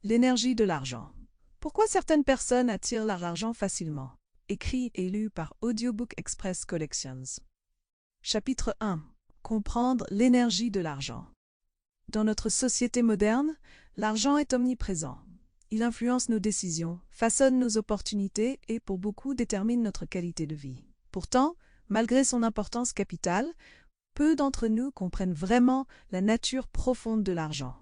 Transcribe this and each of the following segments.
L'énergie de l'argent. Pourquoi certaines personnes attirent l'argent facilement? Écrit et lu par Audiobook Express Collections. Chapitre 1. Comprendre l'énergie de l'argent. Dans notre société moderne, l'argent est omniprésent. Il influence nos décisions, façonne nos opportunités et, pour beaucoup, détermine notre qualité de vie. Pourtant, malgré son importance capitale, peu d'entre nous comprennent vraiment la nature profonde de l'argent.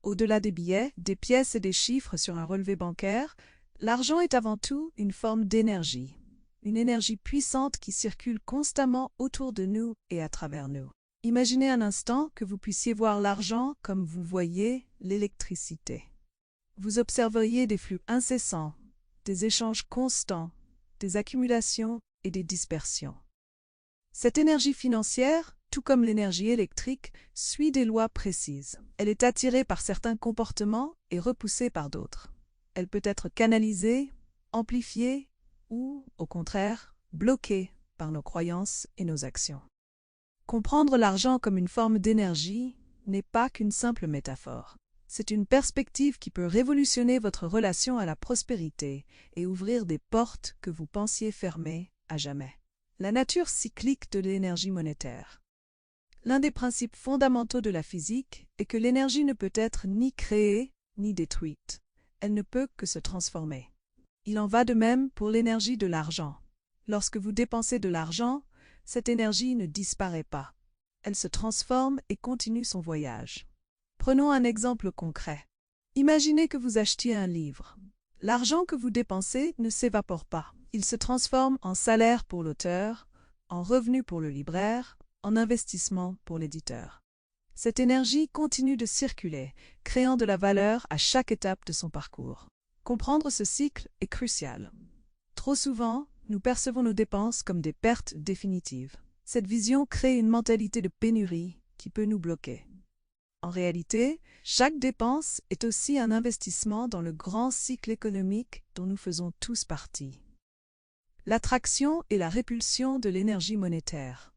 Au-delà des billets, des pièces et des chiffres sur un relevé bancaire, l'argent est avant tout une forme d'énergie. Une énergie puissante qui circule constamment autour de nous et à travers nous. Imaginez un instant que vous puissiez voir l'argent comme vous voyez l'électricité. Vous observeriez des flux incessants, des échanges constants, des accumulations et des dispersions. Cette énergie financière, tout comme l'énergie électrique, suit des lois précises. Elle est attirée par certains comportements et repoussée par d'autres. Elle peut être canalisée, amplifiée ou, au contraire, bloquée par nos croyances et nos actions. Comprendre l'argent comme une forme d'énergie n'est pas qu'une simple métaphore. C'est une perspective qui peut révolutionner votre relation à la prospérité et ouvrir des portes que vous pensiez fermées à jamais. La nature cyclique de l'énergie monétaire. L'un des principes fondamentaux de la physique est que l'énergie ne peut être ni créée ni détruite. Elle ne peut que se transformer. Il en va de même pour l'énergie de l'argent. Lorsque vous dépensez de l'argent, cette énergie ne disparaît pas. Elle se transforme et continue son voyage. Prenons un exemple concret. Imaginez que vous achetiez un livre. L'argent que vous dépensez ne s'évapore pas. Il se transforme en salaire pour l'auteur, en revenu pour le libraire, en investissement pour l'éditeur. Cette énergie continue de circuler, créant de la valeur à chaque étape de son parcours. Comprendre ce cycle est crucial. Trop souvent, nous percevons nos dépenses comme des pertes définitives. Cette vision crée une mentalité de pénurie qui peut nous bloquer. En réalité, chaque dépense est aussi un investissement dans le grand cycle économique dont nous faisons tous partie. L'attraction et la répulsion de l'énergie monétaire.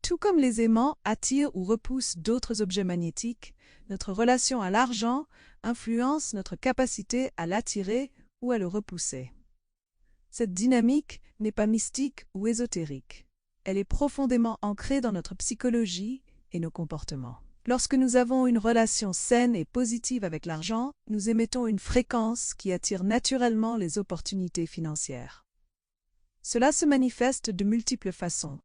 Tout comme les aimants attirent ou repoussent d'autres objets magnétiques, notre relation à l'argent influence notre capacité à l'attirer ou à le repousser. Cette dynamique n'est pas mystique ou ésotérique. Elle est profondément ancrée dans notre psychologie et nos comportements. Lorsque nous avons une relation saine et positive avec l'argent, nous émettons une fréquence qui attire naturellement les opportunités financières. Cela se manifeste de multiples façons.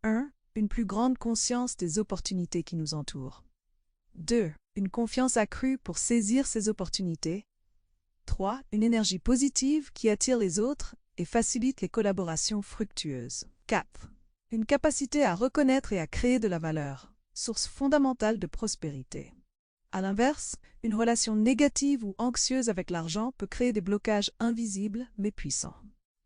1. Une plus grande conscience des opportunités qui nous entourent. 2. Une confiance accrue pour saisir ces opportunités. 3. Une énergie positive qui attire les autres et facilite les collaborations fructueuses. 4. Une capacité à reconnaître et à créer de la valeur, source fondamentale de prospérité. À l'inverse, une relation négative ou anxieuse avec l'argent peut créer des blocages invisibles mais puissants.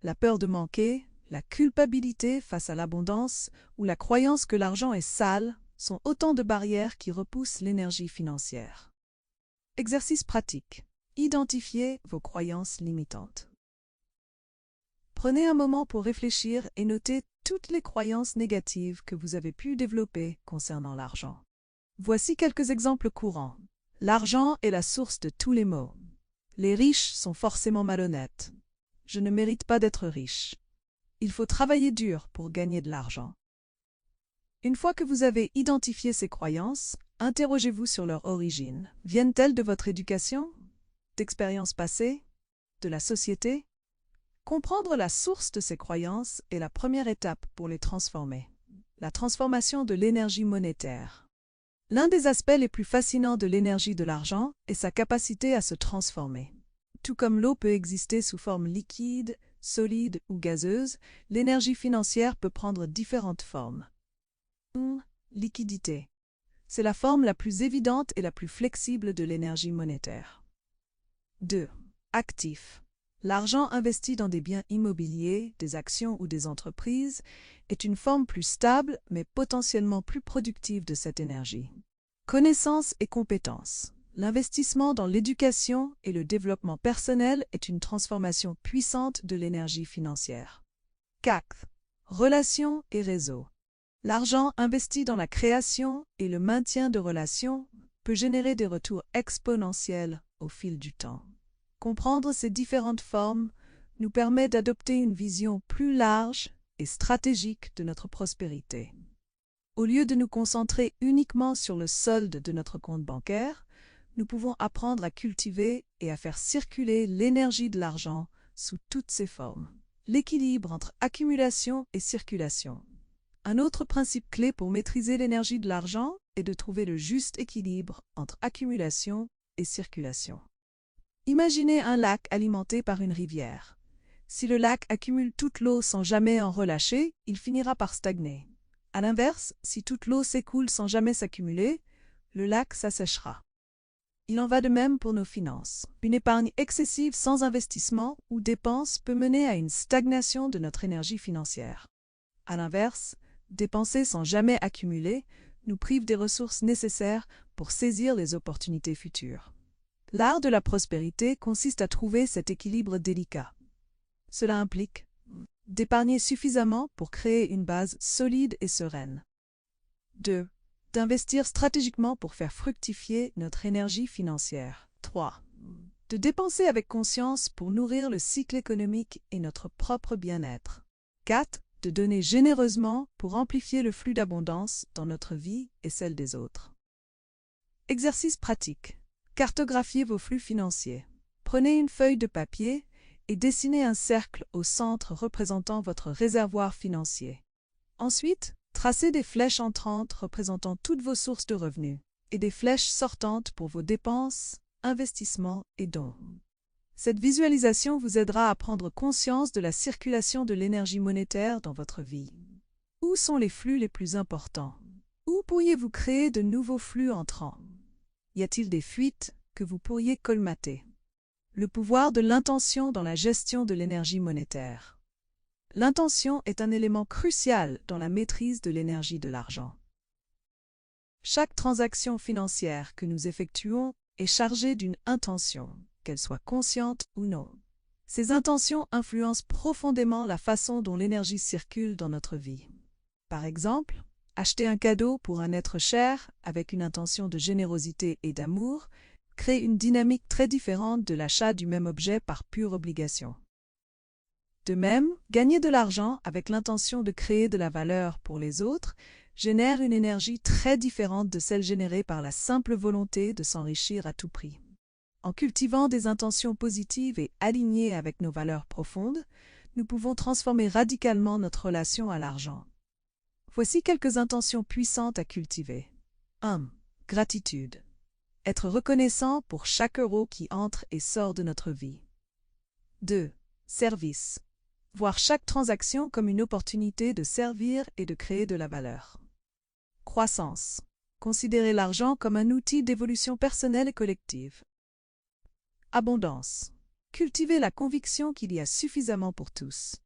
La peur de manquer, la culpabilité face à l'abondance ou la croyance que l'argent est sale sont autant de barrières qui repoussent l'énergie financière. Exercice pratique. Identifiez vos croyances limitantes. Prenez un moment pour réfléchir et noter toutes les croyances négatives que vous avez pu développer concernant l'argent. Voici quelques exemples courants. L'argent est la source de tous les maux. Les riches sont forcément malhonnêtes. Je ne mérite pas d'être riche. Il faut travailler dur pour gagner de l'argent. Une fois que vous avez identifié ces croyances, interrogez-vous sur leur origine. Viennent-elles de votre éducation, d'expériences passées, de la société? Comprendre la source de ces croyances est la première étape pour les transformer. La transformation de l'énergie monétaire. L'un des aspects les plus fascinants de l'énergie de l'argent est sa capacité à se transformer. Tout comme l'eau peut exister sous forme liquide, solide ou gazeuse, l'énergie financière peut prendre différentes formes. 1. Liquidité. C'est la forme la plus évidente et la plus flexible de l'énergie monétaire. 2. Actif. L'argent investi dans des biens immobiliers, des actions ou des entreprises est une forme plus stable mais potentiellement plus productive de cette énergie. Connaissances et compétences. L'investissement dans l'éducation et le développement personnel est une transformation puissante de l'énergie financière. 4. Relations et réseaux. L'argent investi dans la création et le maintien de relations peut générer des retours exponentiels au fil du temps. Comprendre ces différentes formes nous permet d'adopter une vision plus large et stratégique de notre prospérité. Au lieu de nous concentrer uniquement sur le solde de notre compte bancaire, nous pouvons apprendre à cultiver et à faire circuler l'énergie de l'argent sous toutes ses formes. L'équilibre entre accumulation et circulation. Un autre principe clé pour maîtriser l'énergie de l'argent est de trouver le juste équilibre entre accumulation et circulation. Imaginez un lac alimenté par une rivière. Si le lac accumule toute l'eau sans jamais en relâcher, il finira par stagner. À l'inverse, si toute l'eau s'écoule sans jamais s'accumuler, le lac s'asséchera. Il en va de même pour nos finances. Une épargne excessive sans investissement ou dépense peut mener à une stagnation de notre énergie financière. À l'inverse, dépenser sans jamais accumuler nous prive des ressources nécessaires pour saisir les opportunités futures. L'art de la prospérité consiste à trouver cet équilibre délicat. Cela implique d'épargner suffisamment pour créer une base solide et sereine. 2. D'investir stratégiquement pour faire fructifier notre énergie financière. 3. De dépenser avec conscience pour nourrir le cycle économique et notre propre bien-être. 4. De donner généreusement pour amplifier le flux d'abondance dans notre vie et celle des autres. Exercice pratique. Cartographiez vos flux financiers. Prenez une feuille de papier et dessinez un cercle au centre représentant votre réservoir financier. Ensuite, tracez des flèches entrantes représentant toutes vos sources de revenus et des flèches sortantes pour vos dépenses, investissements et dons. Cette visualisation vous aidera à prendre conscience de la circulation de l'énergie monétaire dans votre vie. Où sont les flux les plus importants? Où pourriez-vous créer de nouveaux flux entrants? Y a-t-il des fuites que vous pourriez colmater? Le pouvoir de l'intention dans la gestion de l'énergie monétaire. L'intention est un élément crucial dans la maîtrise de l'énergie de l'argent. Chaque transaction financière que nous effectuons est chargée d'une intention, qu'elle soit consciente ou non. Ces intentions influencent profondément la façon dont l'énergie circule dans notre vie. Par exemple, acheter un cadeau pour un être cher avec une intention de générosité et d'amour crée une dynamique très différente de l'achat du même objet par pure obligation. De même, gagner de l'argent avec l'intention de créer de la valeur pour les autres génère une énergie très différente de celle générée par la simple volonté de s'enrichir à tout prix. En cultivant des intentions positives et alignées avec nos valeurs profondes, nous pouvons transformer radicalement notre relation à l'argent. Voici quelques intentions puissantes à cultiver. 1. Gratitude. Être reconnaissant pour chaque euro qui entre et sort de notre vie. 2. Service. Voir chaque transaction comme une opportunité de servir et de créer de la valeur. Croissance. Considérer l'argent comme un outil d'évolution personnelle et collective. Abondance. Cultiver la conviction qu'il y a suffisamment pour tous.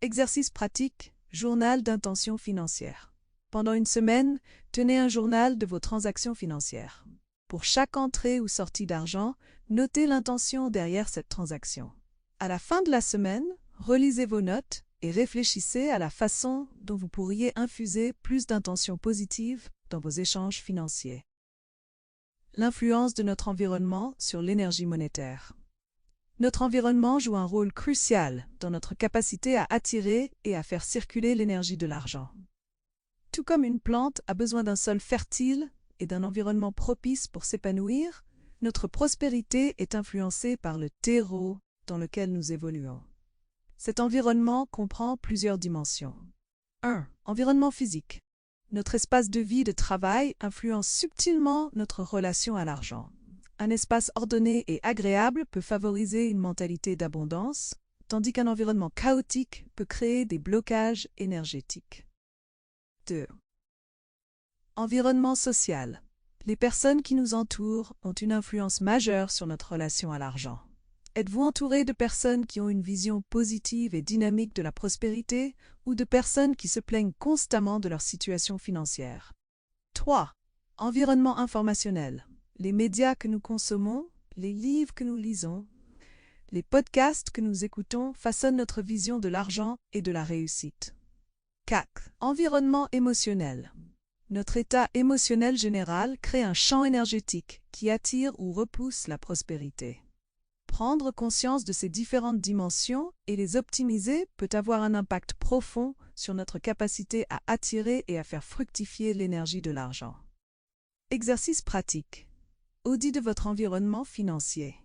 Exercice pratique, journal d'intention financière. Pendant une semaine, tenez un journal de vos transactions financières. Pour chaque entrée ou sortie d'argent, notez l'intention derrière cette transaction. À la fin de la semaine, relisez vos notes et réfléchissez à la façon dont vous pourriez infuser plus d'intentions positives dans vos échanges financiers. L'influence de notre environnement sur l'énergie monétaire. Notre environnement joue un rôle crucial dans notre capacité à attirer et à faire circuler l'énergie de l'argent. Tout comme une plante a besoin d'un sol fertile et d'un environnement propice pour s'épanouir, notre prospérité est influencée par le terreau dans lequel nous évoluons. Cet environnement comprend plusieurs dimensions. 1. Environnement physique. Notre espace de vie et de travail influence subtilement notre relation à l'argent. Un espace ordonné et agréable peut favoriser une mentalité d'abondance, tandis qu'un environnement chaotique peut créer des blocages énergétiques. 2. Environnement social. Les personnes qui nous entourent ont une influence majeure sur notre relation à l'argent. Êtes-vous entouré de personnes qui ont une vision positive et dynamique de la prospérité ou de personnes qui se plaignent constamment de leur situation financière? 3. Environnement informationnel. Les médias que nous consommons, les livres que nous lisons, les podcasts que nous écoutons façonnent notre vision de l'argent et de la réussite. 4. Environnement émotionnel. Notre état émotionnel général crée un champ énergétique qui attire ou repousse la prospérité. Prendre conscience de ces différentes dimensions et les optimiser peut avoir un impact profond sur notre capacité à attirer et à faire fructifier l'énergie de l'argent. Exercice pratique. Audit de votre environnement financier.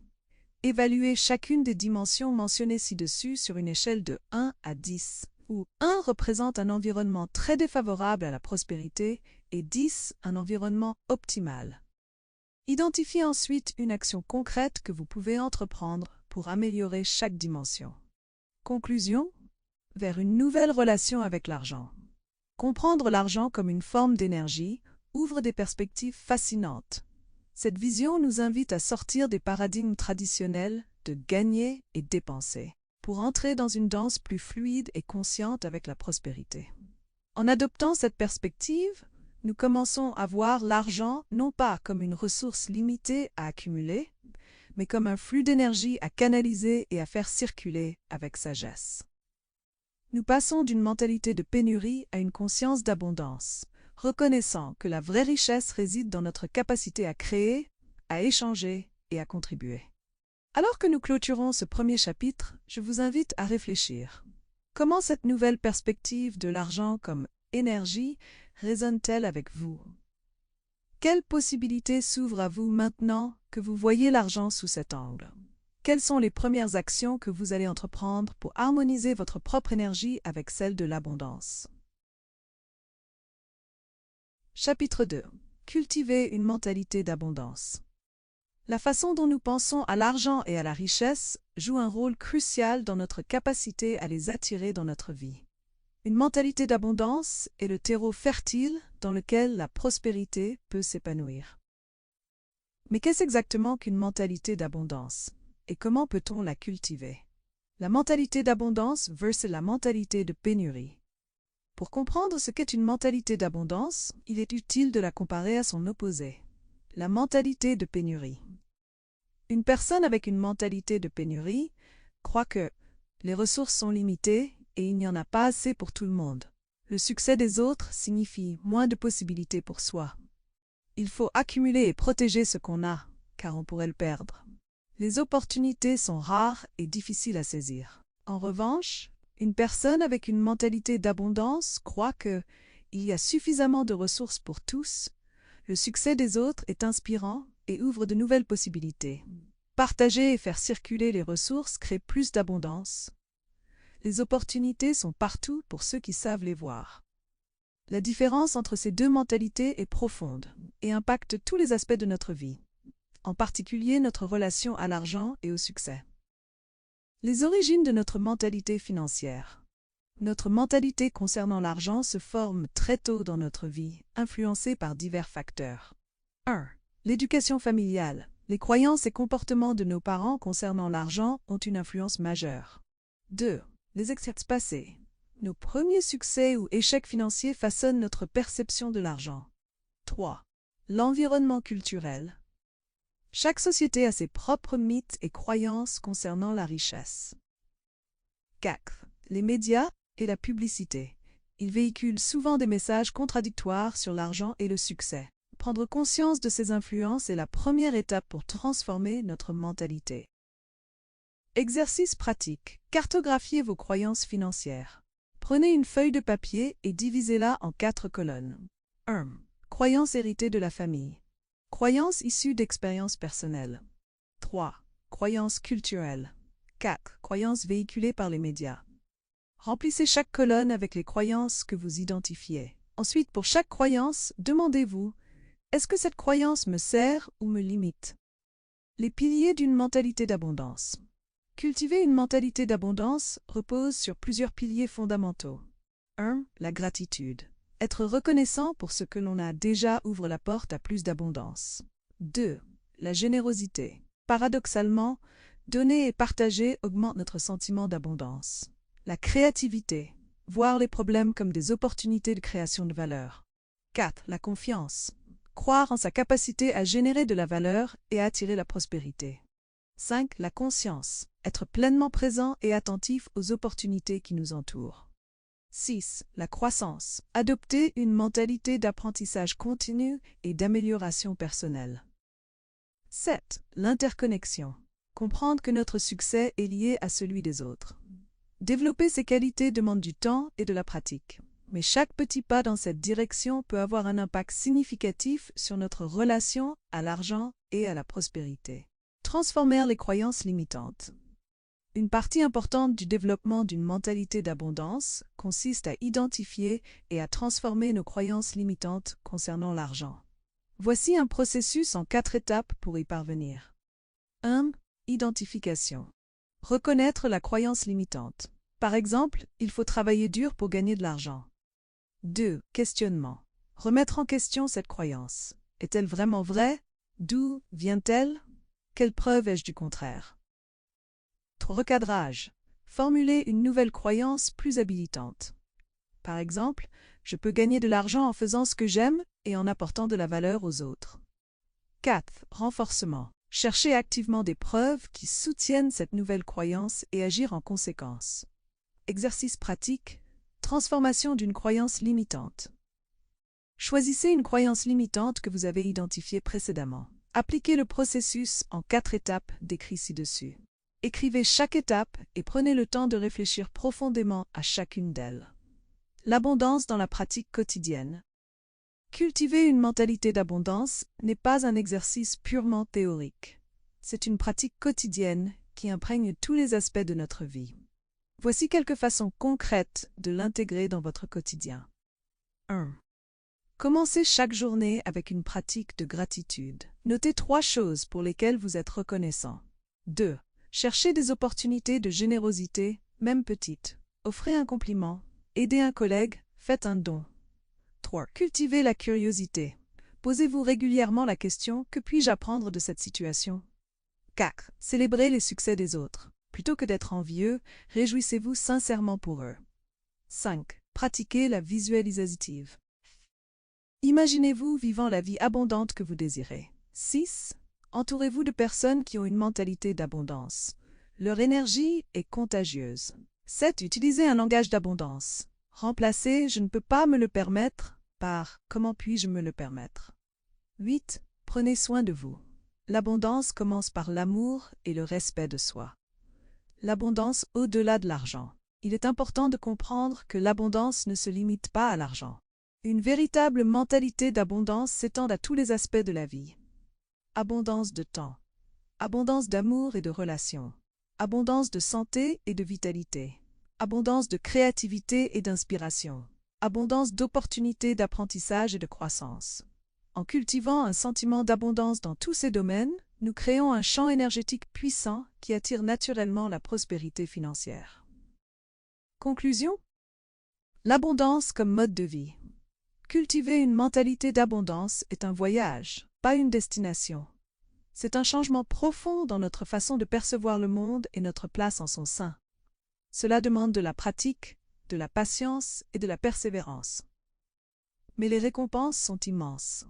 Évaluez chacune des dimensions mentionnées ci-dessus sur une échelle de 1 à 10, où 1 représente un environnement très défavorable à la prospérité et 10 un environnement optimal. Identifiez ensuite une action concrète que vous pouvez entreprendre pour améliorer chaque dimension. Conclusion: vers une nouvelle relation avec l'argent. Comprendre l'argent comme une forme d'énergie ouvre des perspectives fascinantes. Cette vision nous invite à sortir des paradigmes traditionnels de gagner et dépenser, pour entrer dans une danse plus fluide et consciente avec la prospérité. En adoptant cette perspective, nous commençons à voir l'argent non pas comme une ressource limitée à accumuler, mais comme un flux d'énergie à canaliser et à faire circuler avec sagesse. Nous passons d'une mentalité de pénurie à une conscience d'abondance, reconnaissant que la vraie richesse réside dans notre capacité à créer, à échanger et à contribuer. Alors que nous clôturons ce premier chapitre, je vous invite à réfléchir. Comment cette nouvelle perspective de l'argent comme énergie résonne-t-elle avec vous? Quelles possibilités s'ouvrent à vous maintenant que vous voyez l'argent sous cet angle? Quelles sont les premières actions que vous allez entreprendre pour harmoniser votre propre énergie avec celle de l'abondance? Chapitre 2. Cultiver une mentalité d'abondance. La façon dont nous pensons à l'argent et à la richesse joue un rôle crucial dans notre capacité à les attirer dans notre vie. Une mentalité d'abondance est le terreau fertile dans lequel la prospérité peut s'épanouir. Mais qu'est-ce exactement qu'une mentalité d'abondance? Et comment peut-on la cultiver? La mentalité d'abondance versus la mentalité de pénurie. Pour comprendre ce qu'est une mentalité d'abondance, il est utile de la comparer à son opposé, la mentalité de pénurie. Une personne avec une mentalité de pénurie croit que les ressources sont limitées et il n'y en a pas assez pour tout le monde. Le succès des autres signifie moins de possibilités pour soi. Il faut accumuler et protéger ce qu'on a, car on pourrait le perdre. Les opportunités sont rares et difficiles à saisir. En revanche, une personne avec une mentalité d'abondance croit qu'il y a suffisamment de ressources pour tous, le succès des autres est inspirant et ouvre de nouvelles possibilités. Partager et faire circuler les ressources crée plus d'abondance. Les opportunités sont partout pour ceux qui savent les voir. La différence entre ces deux mentalités est profonde et impacte tous les aspects de notre vie, en particulier notre relation à l'argent et au succès. Les origines de notre mentalité financière. Notre mentalité concernant l'argent se forme très tôt dans notre vie, influencée par divers facteurs. 1. L'éducation familiale. Les croyances et comportements de nos parents concernant l'argent ont une influence majeure. 2. Les expériences passées. Nos premiers succès ou échecs financiers façonnent notre perception de l'argent. 3. L'environnement culturel. Chaque société a ses propres mythes et croyances concernant la richesse. 4. Les médias et la publicité. Ils véhiculent souvent des messages contradictoires sur l'argent et le succès. Prendre conscience de ces influences est la première étape pour transformer notre mentalité. Exercice pratique. Cartographiez vos croyances financières. Prenez une feuille de papier et divisez-la en 4 colonnes. 1. Croyances héritées de la famille. Croyances issues d'expériences personnelles. 3. Croyances culturelles. 4. Croyances véhiculées par les médias. Remplissez chaque colonne avec les croyances que vous identifiez. Ensuite, pour chaque croyance, demandez-vous: est-ce que cette croyance me sert ou me limite? Les piliers d'une mentalité d'abondance. Cultiver une mentalité d'abondance repose sur plusieurs piliers fondamentaux. 1. La gratitude. Être reconnaissant pour ce que l'on a déjà ouvre la porte à plus d'abondance. 2. La générosité. Paradoxalement, donner et partager augmente notre sentiment d'abondance. La créativité. Voir les problèmes comme des opportunités de création de valeur. 4. La confiance. Croire en sa capacité à générer de la valeur et à attirer la prospérité. 5. La conscience. Être pleinement présent et attentif aux opportunités qui nous entourent. 6. La croissance. Adopter une mentalité d'apprentissage continu et d'amélioration personnelle. 7. L'interconnexion. Comprendre que notre succès est lié à celui des autres. Développer ces qualités demande du temps et de la pratique. Mais chaque petit pas dans cette direction peut avoir un impact significatif sur notre relation à l'argent et à la prospérité. Transformer les croyances limitantes. Une partie importante du développement d'une mentalité d'abondance consiste à identifier et à transformer nos croyances limitantes concernant l'argent. Voici un processus en 4 étapes pour y parvenir. 1. Identification. Reconnaître la croyance limitante. Par exemple, il faut travailler dur pour gagner de l'argent. 2. Questionnement. Remettre en question cette croyance. Est-elle vraiment vraie? D'où vient-elle? Quelle preuve ai-je du contraire? 3. Recadrage. Formuler une nouvelle croyance plus habilitante. Par exemple, je peux gagner de l'argent en faisant ce que j'aime et en apportant de la valeur aux autres. 4. Renforcement. Chercher activement des preuves qui soutiennent cette nouvelle croyance et agir en conséquence. Exercice pratique. Transformation d'une croyance limitante. Choisissez une croyance limitante que vous avez identifiée précédemment. Appliquez le processus en 4 étapes décrites ci-dessus. Écrivez chaque étape et prenez le temps de réfléchir profondément à chacune d'elles. L'abondance dans la pratique quotidienne. Cultiver une mentalité d'abondance n'est pas un exercice purement théorique. C'est une pratique quotidienne qui imprègne tous les aspects de notre vie. Voici quelques façons concrètes de l'intégrer dans votre quotidien. 1. Commencez chaque journée avec une pratique de gratitude. Notez 3 choses pour lesquelles vous êtes reconnaissant. 2. Cherchez des opportunités de générosité, même petites. Offrez un compliment, aidez un collègue, faites un don. 3. Cultivez la curiosité. Posez-vous régulièrement la question « Que puis-je apprendre de cette situation ?» 4. Célébrez les succès des autres. Plutôt que d'être envieux, réjouissez-vous sincèrement pour eux. 5. Pratiquez la visualisative. Imaginez-vous vivant la vie abondante que vous désirez. 6. Entourez-vous de personnes qui ont une mentalité d'abondance. Leur énergie est contagieuse. 7. Utilisez un langage d'abondance. Remplacez « je ne peux pas me le permettre » par « comment puis-je me le permettre ». 8. Prenez soin de vous. L'abondance commence par l'amour et le respect de soi. L'abondance au-delà de l'argent. Il est important de comprendre que l'abondance ne se limite pas à l'argent. Une véritable mentalité d'abondance s'étend à tous les aspects de la vie. Abondance de temps, abondance d'amour et de relations, abondance de santé et de vitalité, abondance de créativité et d'inspiration, abondance d'opportunités d'apprentissage et de croissance. En cultivant un sentiment d'abondance dans tous ces domaines, nous créons un champ énergétique puissant qui attire naturellement la prospérité financière. Conclusion. L'abondance comme mode de vie. Cultiver une mentalité d'abondance est un voyage, pas une destination. C'est un changement profond dans notre façon de percevoir le monde et notre place en son sein. Cela demande de la pratique, de la patience et de la persévérance. Mais les récompenses sont immenses.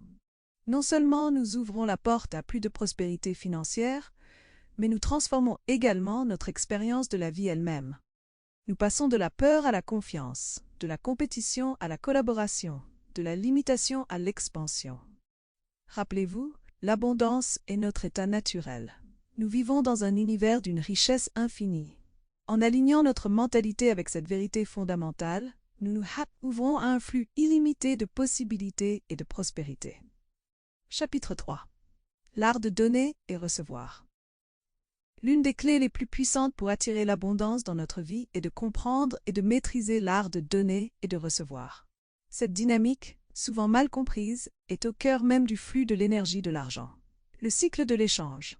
Non seulement nous ouvrons la porte à plus de prospérité financière, mais nous transformons également notre expérience de la vie elle-même. Nous passons de la peur à la confiance, de la compétition à la collaboration, de la limitation à l'expansion. Rappelez-vous, l'abondance est notre état naturel. Nous vivons dans un univers d'une richesse infinie. En alignant notre mentalité avec cette vérité fondamentale, nous nous ouvrons à un flux illimité de possibilités et de prospérité. Chapitre 3. L'art de donner et recevoir. L'une des clés les plus puissantes pour attirer l'abondance dans notre vie est de comprendre et de maîtriser l'art de donner et de recevoir. Cette dynamique, souvent mal comprise, est au cœur même du flux de l'énergie de l'argent. Le cycle de l'échange.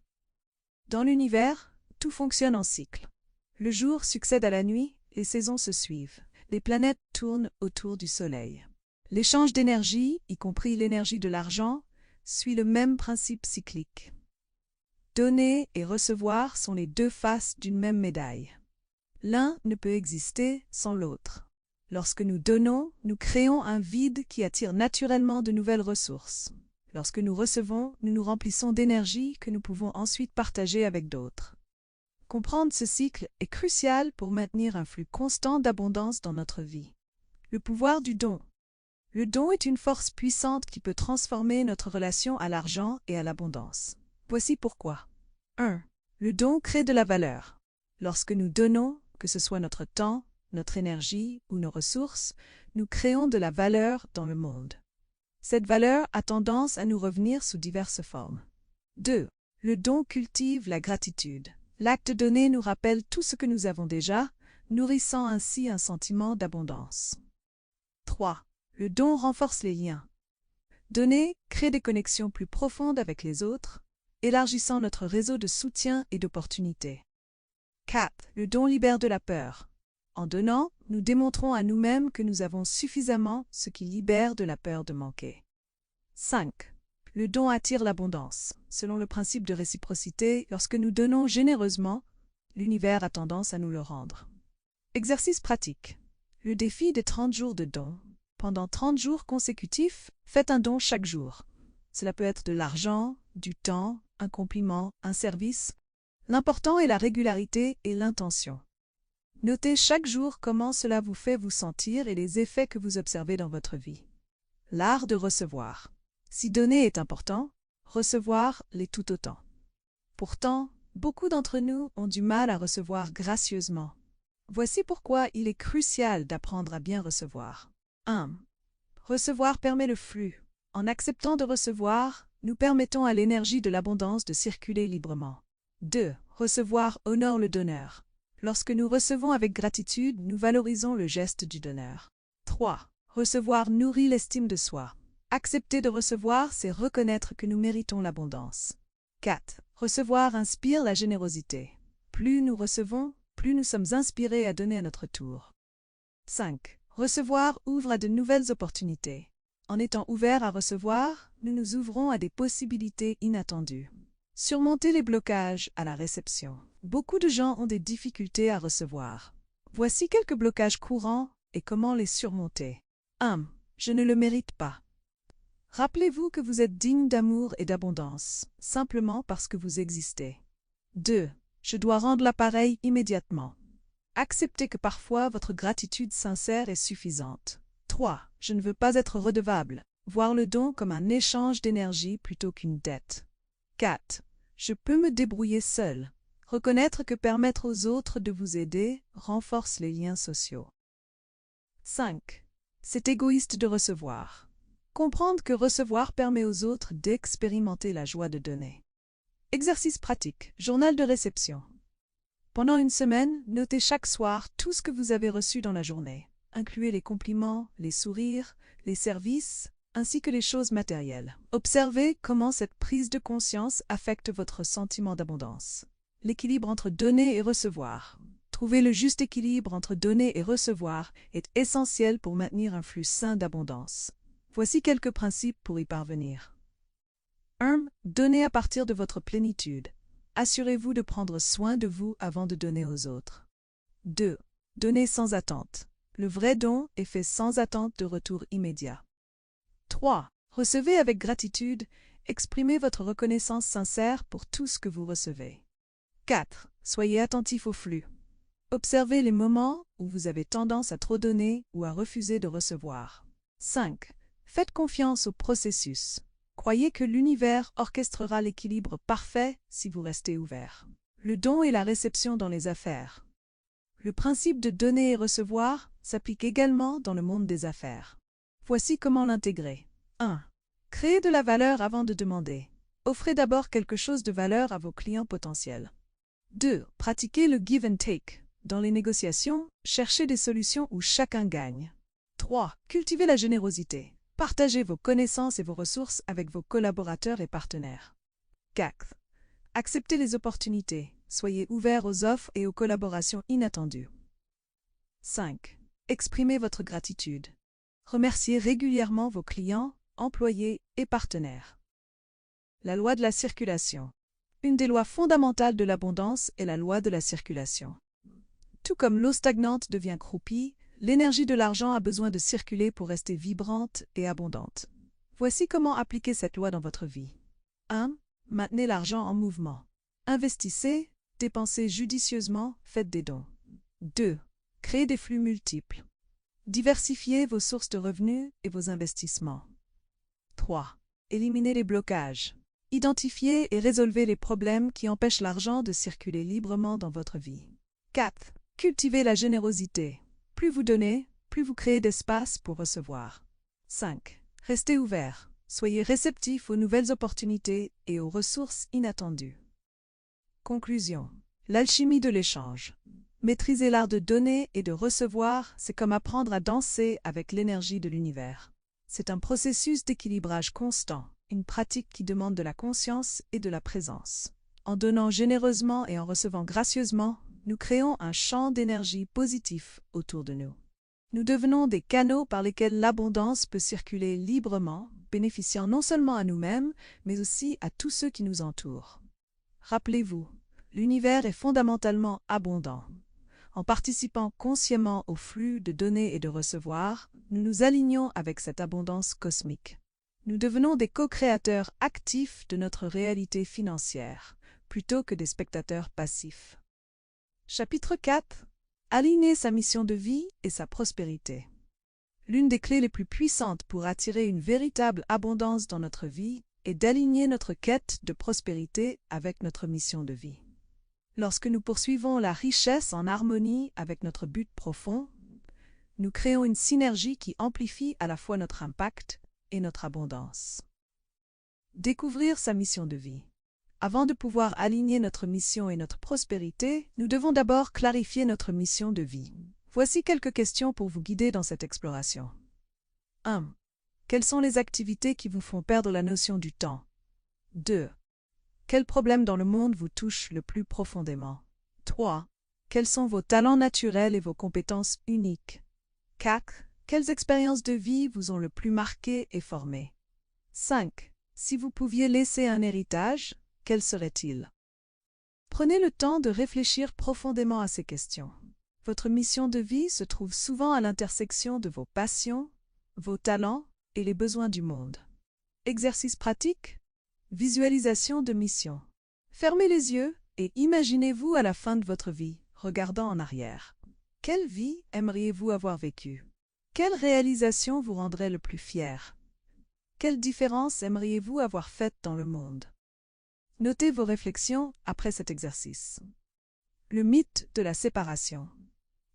Dans l'univers, tout fonctionne en cycle. Le jour succède à la nuit, les saisons se suivent. Les planètes tournent autour du Soleil. L'échange d'énergie, y compris l'énergie de l'argent, suit le même principe cyclique. Donner et recevoir sont les 2 faces d'une même médaille. L'un ne peut exister sans l'autre. Lorsque nous donnons, nous créons un vide qui attire naturellement de nouvelles ressources. Lorsque nous recevons, nous nous remplissons d'énergie que nous pouvons ensuite partager avec d'autres. Comprendre ce cycle est crucial pour maintenir un flux constant d'abondance dans notre vie. Le pouvoir du don. Le don est une force puissante qui peut transformer notre relation à l'argent et à l'abondance. Voici pourquoi. 1. Le don crée de la valeur. Lorsque nous donnons, que ce soit notre temps, notre énergie ou nos ressources, nous créons de la valeur dans le monde. Cette valeur a tendance à nous revenir sous diverses formes. 2. Le don cultive la gratitude. L'acte de donner nous rappelle tout ce que nous avons déjà, nourrissant ainsi un sentiment d'abondance. 3. Le don renforce les liens. Donner crée des connexions plus profondes avec les autres, élargissant notre réseau de soutien et d'opportunités. 4. Le don libère de la peur. En donnant, nous démontrons à nous-mêmes que nous avons suffisamment, ce qui libère de la peur de manquer. 5. Le don attire l'abondance. Selon le principe de réciprocité, lorsque nous donnons généreusement, l'univers a tendance à nous le rendre. Exercice pratique. Le défi des 30 jours de don. Pendant 30 jours consécutifs, faites un don chaque jour. Cela peut être de l'argent, du temps, un compliment, un service. L'important est la régularité et l'intention. Notez chaque jour comment cela vous fait vous sentir et les effets que vous observez dans votre vie. L'art de recevoir. Si donner est important, recevoir l'est tout autant. Pourtant, beaucoup d'entre nous ont du mal à recevoir gracieusement. Voici pourquoi il est crucial d'apprendre à bien recevoir. 1. Recevoir permet le flux. En acceptant de recevoir, nous permettons à l'énergie de l'abondance de circuler librement. 2. Recevoir honore le donneur. Lorsque nous recevons avec gratitude, nous valorisons le geste du donneur. 3. Recevoir nourrit l'estime de soi. Accepter de recevoir, c'est reconnaître que nous méritons l'abondance. 4. Recevoir inspire la générosité. Plus nous recevons, plus nous sommes inspirés à donner à notre tour. 5. Recevoir ouvre à de nouvelles opportunités. En étant ouverts à recevoir, nous nous ouvrons à des possibilités inattendues. Surmonter les blocages à la réception. Beaucoup de gens ont des difficultés à recevoir. Voici quelques blocages courants et comment les surmonter. 1. Je ne le mérite pas. Rappelez-vous que vous êtes digne d'amour et d'abondance, simplement parce que vous existez. 2. Je dois rendre l'appareil immédiatement. Acceptez que parfois votre gratitude sincère est suffisante. 3. Je ne veux pas être redevable. Voir le don comme un échange d'énergie plutôt qu'une dette. 4. Je peux me débrouiller seul. Reconnaître que permettre aux autres de vous aider renforce les liens sociaux. 5. C'est égoïste de recevoir. Comprendre que recevoir permet aux autres d'expérimenter la joie de donner. Exercice pratique. Journal de réception. Pendant une semaine, notez chaque soir tout ce que vous avez reçu dans la journée. Incluez les compliments, les sourires, les services, ainsi que les choses matérielles. Observez comment cette prise de conscience affecte votre sentiment d'abondance. L'équilibre entre donner et recevoir. Trouver le juste équilibre entre donner et recevoir est essentiel pour maintenir un flux sain d'abondance. Voici quelques principes pour y parvenir. 1. Donnez à partir de votre plénitude. Assurez-vous de prendre soin de vous avant de donner aux autres. 2. Donnez sans attente. Le vrai don est fait sans attente de retour immédiat. 3. Recevez avec gratitude. Exprimez votre reconnaissance sincère pour tout ce que vous recevez. 4. Soyez attentif au flux. Observez les moments où vous avez tendance à trop donner ou à refuser de recevoir. 5. Faites confiance au processus. Croyez que l'univers orchestrera l'équilibre parfait si vous restez ouvert. Le don et la réception dans les affaires. Le principe de donner et recevoir s'applique également dans le monde des affaires. Voici comment l'intégrer. 1. Créez de la valeur avant de demander. Offrez d'abord quelque chose de valeur à vos clients potentiels. 2. Pratiquez le give and take. Dans les négociations, cherchez des solutions où chacun gagne. 3. Cultivez la générosité. Partagez vos connaissances et vos ressources avec vos collaborateurs et partenaires. 4. Acceptez les opportunités. Soyez ouverts aux offres et aux collaborations inattendues. 5. Exprimez votre gratitude. Remerciez régulièrement vos clients, employés et partenaires. La loi de la circulation. Une des lois fondamentales de l'abondance est la loi de la circulation. Tout comme l'eau stagnante devient croupie, l'énergie de l'argent a besoin de circuler pour rester vibrante et abondante. Voici comment appliquer cette loi dans votre vie. 1. Maintenez l'argent en mouvement. Investissez, dépensez judicieusement, faites des dons. 2. Créez des flux multiples. Diversifiez vos sources de revenus et vos investissements. 3. Éliminez les blocages. Identifiez et résolvez les problèmes qui empêchent l'argent de circuler librement dans votre vie. 4. Cultivez la générosité. Plus vous donnez, plus vous créez d'espace pour recevoir. 5. Restez ouvert. Soyez réceptif aux nouvelles opportunités et aux ressources inattendues. Conclusion. L'alchimie de l'échange. Maîtriser l'art de donner et de recevoir, c'est comme apprendre à danser avec l'énergie de l'univers. C'est un processus d'équilibrage constant, une pratique qui demande de la conscience et de la présence. En donnant généreusement et en recevant gracieusement, nous créons un champ d'énergie positif autour de nous. Nous devenons des canaux par lesquels l'abondance peut circuler librement, bénéficiant non seulement à nous-mêmes, mais aussi à tous ceux qui nous entourent. Rappelez-vous, l'univers est fondamentalement abondant. En participant consciemment au flux de donner et de recevoir, nous nous alignons avec cette abondance cosmique. Nous devenons des co-créateurs actifs de notre réalité financière, plutôt que des spectateurs passifs. Chapitre 4. Aligner sa mission de vie et sa prospérité. L'une des clés les plus puissantes pour attirer une véritable abondance dans notre vie est d'aligner notre quête de prospérité avec notre mission de vie. Lorsque nous poursuivons la richesse en harmonie avec notre but profond, nous créons une synergie qui amplifie à la fois notre impact et notre abondance. Découvrir sa mission de vie. Avant de pouvoir aligner notre mission et notre prospérité, nous devons d'abord clarifier notre mission de vie. Voici quelques questions pour vous guider dans cette exploration. 1. Quelles sont les activités qui vous font perdre la notion du temps? 2. Quels problèmes dans le monde vous touchent le plus profondément? 3. Quels sont vos talents naturels et vos compétences uniques? 4. Quelles expériences de vie vous ont le plus marqué et formé? 5. Si vous pouviez laisser un héritage, quel serait-il? Prenez le temps de réfléchir profondément à ces questions. Votre mission de vie se trouve souvent à l'intersection de vos passions, vos talents et les besoins du monde. Exercice pratique. Visualisation de mission. Fermez les yeux et imaginez-vous à la fin de votre vie, regardant en arrière. Quelle vie aimeriez-vous avoir vécue? Quelle réalisation vous rendrait le plus fier? Quelle différence aimeriez-vous avoir faite dans le monde? Notez vos réflexions après cet exercice. Le mythe de la séparation.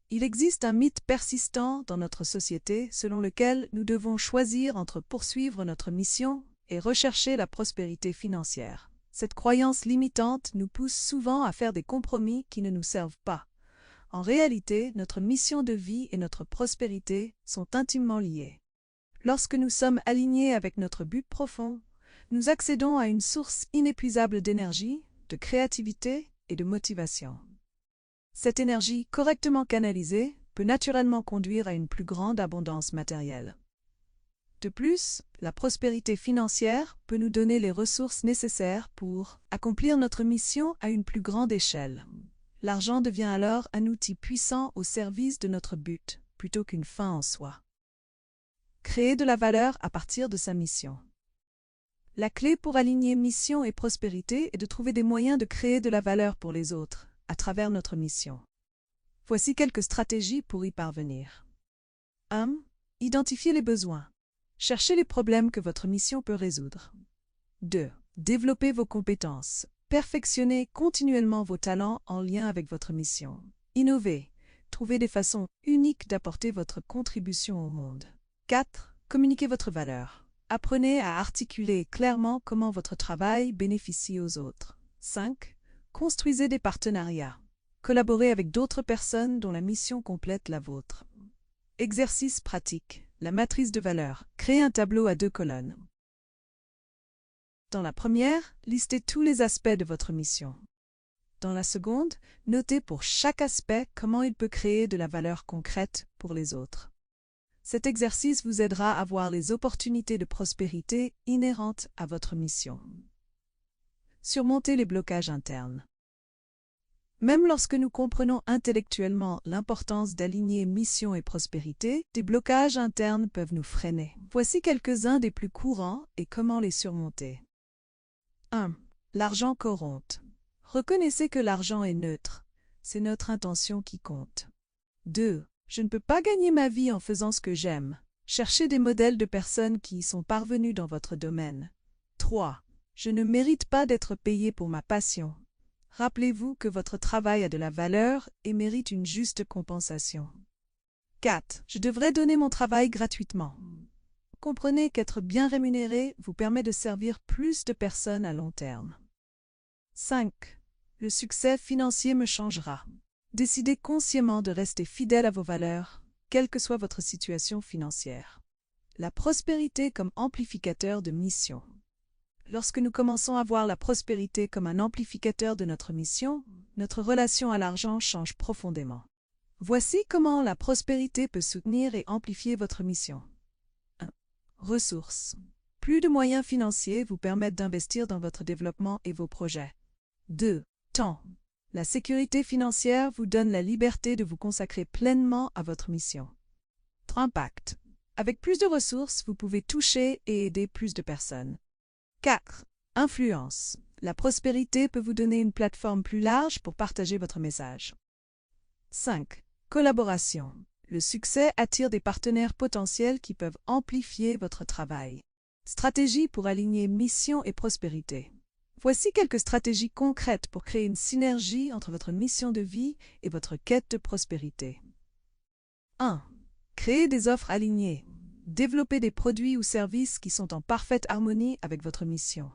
Il existe un mythe persistant dans notre société selon lequel nous devons choisir entre poursuivre notre mission et rechercher la prospérité financière. Cette croyance limitante nous pousse souvent à faire des compromis qui ne nous servent pas. En réalité, notre mission de vie et notre prospérité sont intimement liées. Lorsque nous sommes alignés avec notre but profond, nous accédons à une source inépuisable d'énergie, de créativité et de motivation. Cette énergie, correctement canalisée, peut naturellement conduire à une plus grande abondance matérielle. De plus, la prospérité financière peut nous donner les ressources nécessaires pour accomplir notre mission à une plus grande échelle. L'argent devient alors un outil puissant au service de notre but, plutôt qu'une fin en soi. Créer de la valeur à partir de sa mission. La clé pour aligner mission et prospérité est de trouver des moyens de créer de la valeur pour les autres, à travers notre mission. Voici quelques stratégies pour y parvenir. 1. Identifiez les besoins. Cherchez les problèmes que votre mission peut résoudre. 2. Développez vos compétences. Perfectionnez continuellement vos talents en lien avec votre mission. Innovez. Trouvez des façons uniques d'apporter votre contribution au monde. 4. Communiquez votre valeur. Apprenez à articuler clairement comment votre travail bénéficie aux autres. 5. Construisez des partenariats. Collaborez avec d'autres personnes dont la mission complète la vôtre. Exercice pratique. La matrice de valeur. Créez un tableau à 2 colonnes. Dans la première, listez tous les aspects de votre mission. Dans la seconde, notez pour chaque aspect comment il peut créer de la valeur concrète pour les autres. Cet exercice vous aidera à voir les opportunités de prospérité inhérentes à votre mission. Surmonter les blocages internes. Même lorsque nous comprenons intellectuellement l'importance d'aligner mission et prospérité, des blocages internes peuvent nous freiner. Voici quelques-uns des plus courants et comment les surmonter. 1. L'argent corrompt. Reconnaissez que l'argent est neutre. C'est notre intention qui compte. 2. Je ne peux pas gagner ma vie en faisant ce que j'aime. Cherchez des modèles de personnes qui y sont parvenues dans votre domaine. 3. Je ne mérite pas d'être payé pour ma passion. Rappelez-vous que votre travail a de la valeur et mérite une juste compensation. 4. Je devrais donner mon travail gratuitement. Comprenez qu'être bien rémunéré vous permet de servir plus de personnes à long terme. 5. Le succès financier me changera. Décidez consciemment de rester fidèle à vos valeurs, quelle que soit votre situation financière. La prospérité comme amplificateur de mission. Lorsque nous commençons à voir la prospérité comme un amplificateur de notre mission, notre relation à l'argent change profondément. Voici comment la prospérité peut soutenir et amplifier votre mission. 1. Ressources. Plus de moyens financiers vous permettent d'investir dans votre développement et vos projets. 2. Temps. La sécurité financière vous donne la liberté de vous consacrer pleinement à votre mission. 3. Impact. Avec plus de ressources, vous pouvez toucher et aider plus de personnes. 4. Influence. La prospérité peut vous donner une plateforme plus large pour partager votre message. 5. Collaboration. Le succès attire des partenaires potentiels qui peuvent amplifier votre travail. Stratégie pour aligner mission et prospérité. Voici quelques stratégies concrètes pour créer une synergie entre votre mission de vie et votre quête de prospérité. 1. Créer des offres alignées. Développez des produits ou services qui sont en parfaite harmonie avec votre mission.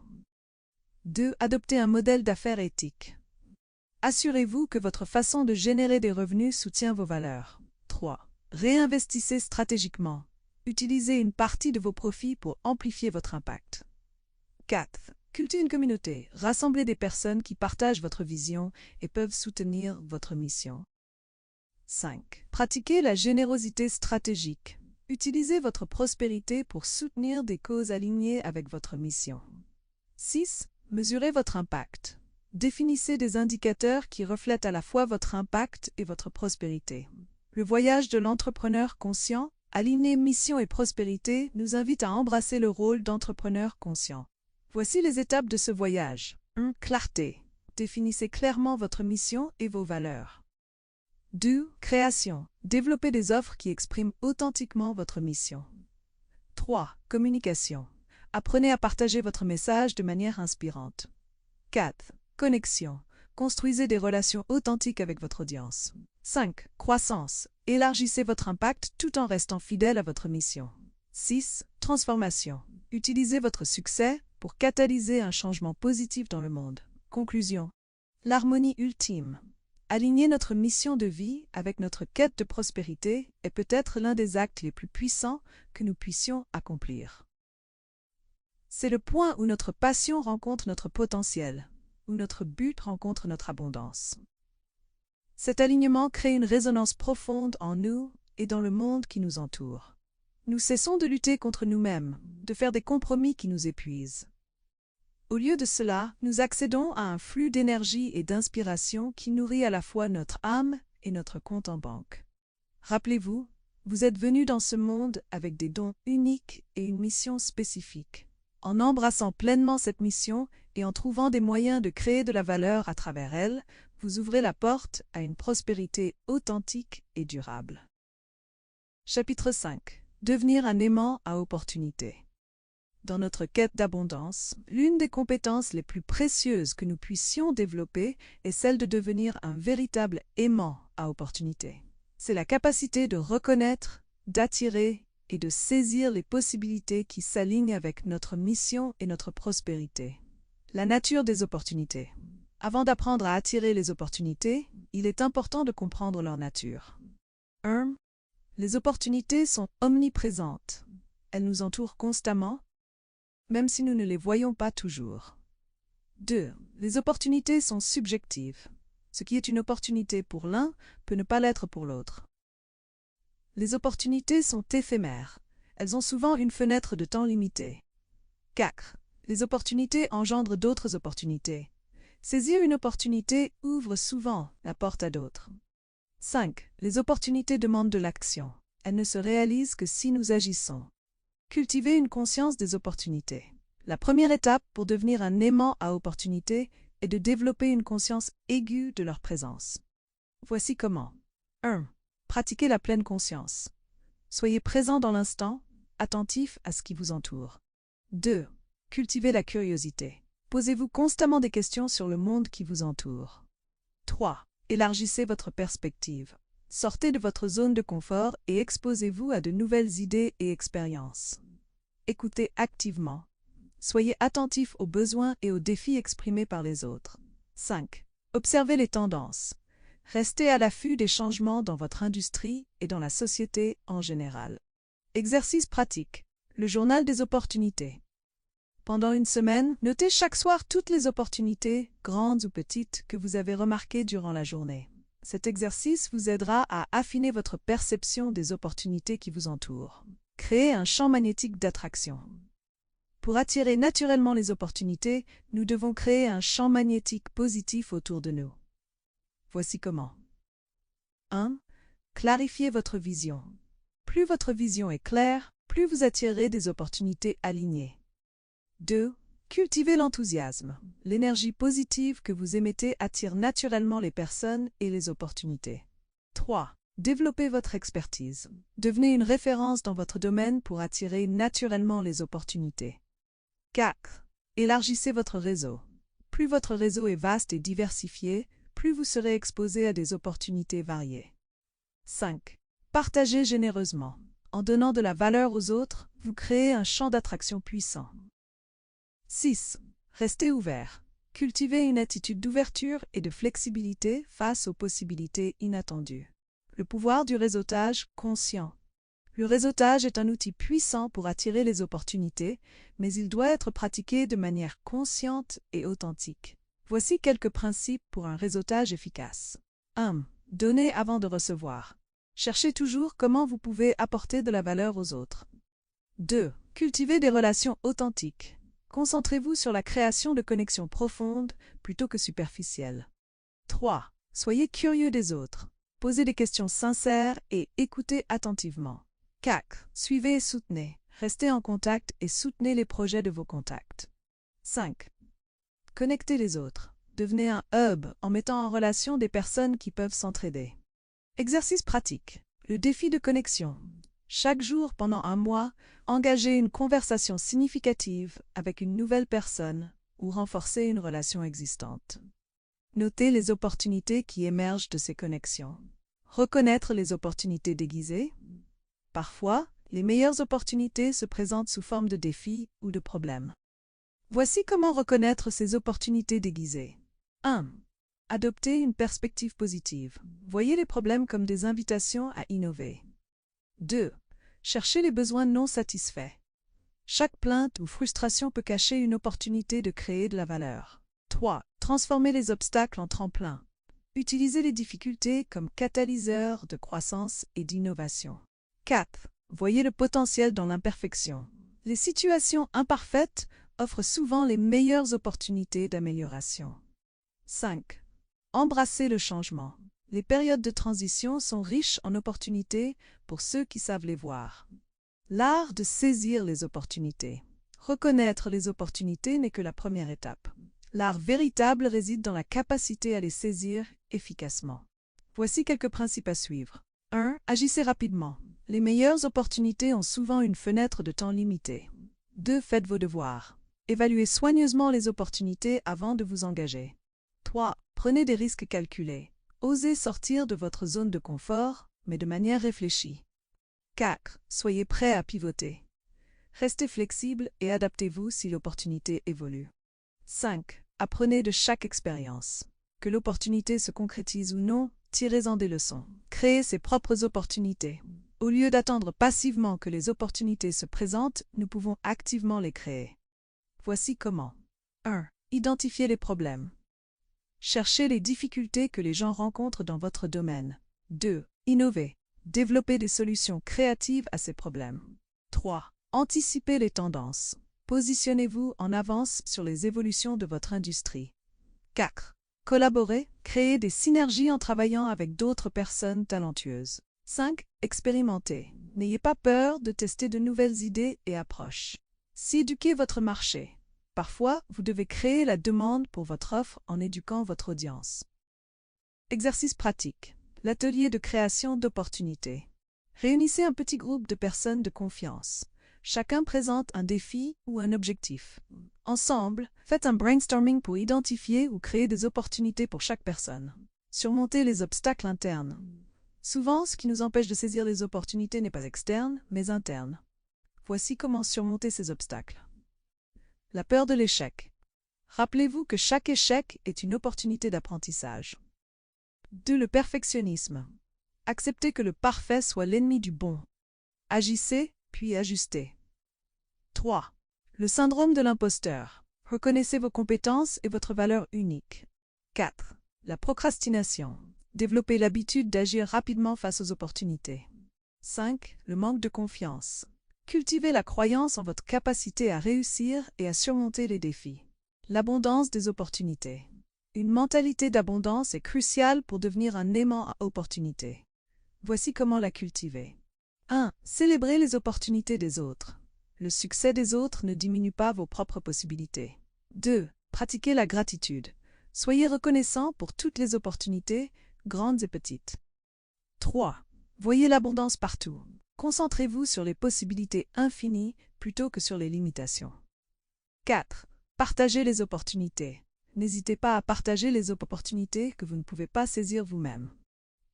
2. Adoptez un modèle d'affaires éthique. Assurez-vous que votre façon de générer des revenus soutient vos valeurs. 3. Réinvestissez stratégiquement. Utilisez une partie de vos profits pour amplifier votre impact. 4. Cultivez une communauté. Rassemblez des personnes qui partagent votre vision et peuvent soutenir votre mission. 5. Pratiquez la générosité stratégique. Utilisez votre prospérité pour soutenir des causes alignées avec votre mission. 6. Mesurez votre impact. Définissez des indicateurs qui reflètent à la fois votre impact et votre prospérité. Le voyage de l'entrepreneur conscient, aligné mission et prospérité, nous invite à embrasser le rôle d'entrepreneur conscient. Voici les étapes de ce voyage. 1. Clarté. Définissez clairement votre mission et vos valeurs. 2. Création. Développez des offres qui expriment authentiquement votre mission. 3. Communication. Apprenez à partager votre message de manière inspirante. 4. Connexion. Construisez des relations authentiques avec votre audience. 5. Croissance. Élargissez votre impact tout en restant fidèle à votre mission. 6. Transformation. Utilisez votre succès pour catalyser un changement positif dans le monde. Conclusion. L'harmonie ultime. Aligner notre mission de vie avec notre quête de prospérité est peut-être l'un des actes les plus puissants que nous puissions accomplir. C'est le point où notre passion rencontre notre potentiel, où notre but rencontre notre abondance. Cet alignement crée une résonance profonde en nous et dans le monde qui nous entoure. Nous cessons de lutter contre nous-mêmes, de faire des compromis qui nous épuisent. Au lieu de cela, nous accédons à un flux d'énergie et d'inspiration qui nourrit à la fois notre âme et notre compte en banque. Rappelez-vous, vous êtes venus dans ce monde avec des dons uniques et une mission spécifique. En embrassant pleinement cette mission et en trouvant des moyens de créer de la valeur à travers elle, vous ouvrez la porte à une prospérité authentique et durable. Chapitre 5. Devenir un aimant à opportunité. Dans notre quête d'abondance, l'une des compétences les plus précieuses que nous puissions développer est celle de devenir un véritable aimant à opportunité. C'est la capacité de reconnaître, d'attirer et de saisir les possibilités qui s'alignent avec notre mission et notre prospérité. La nature des opportunités. Avant d'apprendre à attirer les opportunités, il est important de comprendre leur nature. 1. Les opportunités sont omniprésentes. Elles nous entourent constamment, même si nous ne les voyons pas toujours. 2. Les opportunités sont subjectives. Ce qui est une opportunité pour l'un peut ne pas l'être pour l'autre. Les opportunités sont éphémères. Elles ont souvent une fenêtre de temps limitée. 4. Les opportunités engendrent d'autres opportunités. Saisir une opportunité ouvre souvent la porte à d'autres. 5. Les opportunités demandent de l'action. Elles ne se réalisent que si nous agissons. Cultiver une conscience des opportunités. La première étape pour devenir un aimant à opportunités est de développer une conscience aiguë de leur présence. Voici comment. 1. Pratiquez la pleine conscience. Soyez présent dans l'instant, attentif à ce qui vous entoure. 2. Cultivez la curiosité. Posez-vous constamment des questions sur le monde qui vous entoure. 3. Élargissez votre perspective. Sortez de votre zone de confort et exposez-vous à de nouvelles idées et expériences. Écoutez activement. Soyez attentif aux besoins et aux défis exprimés par les autres. 5. Observez les tendances. Restez à l'affût des changements dans votre industrie et dans la société en général. Exercice pratique. Le journal des opportunités. Pendant une semaine, notez chaque soir toutes les opportunités, grandes ou petites, que vous avez remarquées durant la journée. Cet exercice vous aidera à affiner votre perception des opportunités qui vous entourent. Créez un champ magnétique d'attraction. Pour attirer naturellement les opportunités, nous devons créer un champ magnétique positif autour de nous. Voici comment. 1. Clarifiez votre vision. Plus votre vision est claire, plus vous attirerez des opportunités alignées. 2. Cultivez l'enthousiasme. L'énergie positive que vous émettez attire naturellement les personnes et les opportunités. 3. Développez votre expertise. Devenez une référence dans votre domaine pour attirer naturellement les opportunités. 4. Élargissez votre réseau. Plus votre réseau est vaste et diversifié, plus vous serez exposé à des opportunités variées. 5. Partagez généreusement. En donnant de la valeur aux autres, vous créez un champ d'attraction puissant. 6. Restez ouvert. Cultivez une attitude d'ouverture et de flexibilité face aux possibilités inattendues. Le pouvoir du réseautage conscient. Le réseautage est un outil puissant pour attirer les opportunités, mais il doit être pratiqué de manière consciente et authentique. Voici quelques principes pour un réseautage efficace. 1. Donnez avant de recevoir. Cherchez toujours comment vous pouvez apporter de la valeur aux autres. 2. Cultivez des relations authentiques. Concentrez-vous sur la création de connexions profondes plutôt que superficielles. 3. Soyez curieux des autres. Posez des questions sincères et écoutez attentivement. 4. Suivez et soutenez. Restez en contact et soutenez les projets de vos contacts. 5. Connectez les autres. Devenez un hub en mettant en relation des personnes qui peuvent s'entraider. Exercice pratique. Le défi de connexion. Chaque jour pendant un mois, engagez une conversation significative avec une nouvelle personne ou renforcez une relation existante. Notez les opportunités qui émergent de ces connexions. Reconnaître les opportunités déguisées. Parfois, les meilleures opportunités se présentent sous forme de défis ou de problèmes. Voici comment reconnaître ces opportunités déguisées. 1. Adoptez une perspective positive. Voyez les problèmes comme des invitations à innover. 2. Cherchez les besoins non satisfaits. Chaque plainte ou frustration peut cacher une opportunité de créer de la valeur. 3. Transformez les obstacles en tremplin. Utilisez les difficultés comme catalyseurs de croissance et d'innovation. 4. Voyez le potentiel dans l'imperfection. Les situations imparfaites offrent souvent les meilleures opportunités d'amélioration. 5. Embrassez le changement. Les périodes de transition sont riches en opportunités pour ceux qui savent les voir. L'art de saisir les opportunités. Reconnaître les opportunités n'est que la première étape. L'art véritable réside dans la capacité à les saisir efficacement. Voici quelques principes à suivre. 1. Agissez rapidement. Les meilleures opportunités ont souvent une fenêtre de temps limitée. 2. Faites vos devoirs. Évaluez soigneusement les opportunités avant de vous engager. 3. Prenez des risques calculés. Osez sortir de votre zone de confort, mais de manière réfléchie. 4. Soyez prêt à pivoter. Restez flexible et adaptez-vous si l'opportunité évolue. 5. Apprenez de chaque expérience. Que l'opportunité se concrétise ou non, tirez-en des leçons. Créez ses propres opportunités. Au lieu d'attendre passivement que les opportunités se présentent, nous pouvons activement les créer. Voici comment. 1. Identifiez les problèmes. Cherchez les difficultés que les gens rencontrent dans votre domaine. 2. Innovez. Développez des solutions créatives à ces problèmes. 3. Anticipez les tendances. Positionnez-vous en avance sur les évolutions de votre industrie. 4. Collaborez. Créez des synergies en travaillant avec d'autres personnes talentueuses. 5. Expérimentez. N'ayez pas peur de tester de nouvelles idées et approches. 6. Éduquez votre marché. Parfois, vous devez créer la demande pour votre offre en éduquant votre audience. Exercice pratique. l'atelier de création d'opportunités. Réunissez un petit groupe de personnes de confiance. Chacun présente un défi ou un objectif. Ensemble, faites un brainstorming pour identifier ou créer des opportunités pour chaque personne. Surmontez les obstacles internes. Souvent, ce qui nous empêche de saisir les opportunités n'est pas externe, mais interne. Voici comment surmonter ces obstacles. La peur de l'échec. Rappelez-vous que chaque échec est une opportunité d'apprentissage. 2. Le perfectionnisme. Acceptez que le parfait soit l'ennemi du bon. Agissez, puis ajustez. 3. Le syndrome de l'imposteur. Reconnaissez vos compétences et votre valeur unique. 4. La procrastination. Développez l'habitude d'agir rapidement face aux opportunités. 5. Le manque de confiance. Cultivez la croyance en votre capacité à réussir et à surmonter les défis. L'abondance des opportunités. Une mentalité d'abondance est cruciale pour devenir un aimant à opportunités. Voici comment la cultiver. 1. Célébrez les opportunités des autres. Le succès des autres ne diminue pas vos propres possibilités. 2. Pratiquez la gratitude. Soyez reconnaissant pour toutes les opportunités, grandes et petites. 3. Voyez l'abondance partout. Concentrez-vous sur les possibilités infinies plutôt que sur les limitations. 4. Partagez les opportunités. N'hésitez pas à partager les opportunités que vous ne pouvez pas saisir vous-même.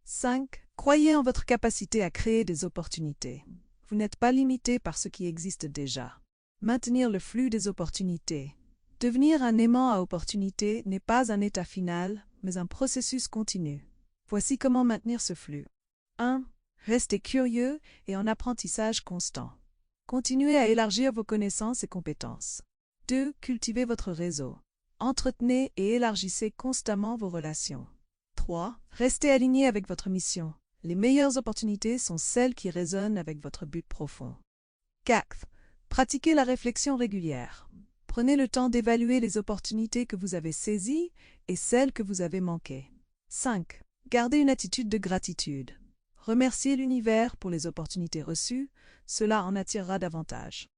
5. Croyez en votre capacité à créer des opportunités. Vous n'êtes pas limité par ce qui existe déjà. Maintenir le flux des opportunités. Devenir un aimant à opportunités n'est pas un état final, mais un processus continu. Voici comment maintenir ce flux. 1. Restez curieux et en apprentissage constant. Continuez à élargir vos connaissances et compétences. 2. Cultivez votre réseau. Entretenez et élargissez constamment vos relations. 3. Restez aligné avec votre mission. Les meilleures opportunités sont celles qui résonnent avec votre but profond. 4. Pratiquez la réflexion régulière. Prenez le temps d'évaluer les opportunités que vous avez saisies et celles que vous avez manquées. 5. Gardez une attitude de gratitude. Remerciez l'univers pour les opportunités reçues, cela en attirera davantage.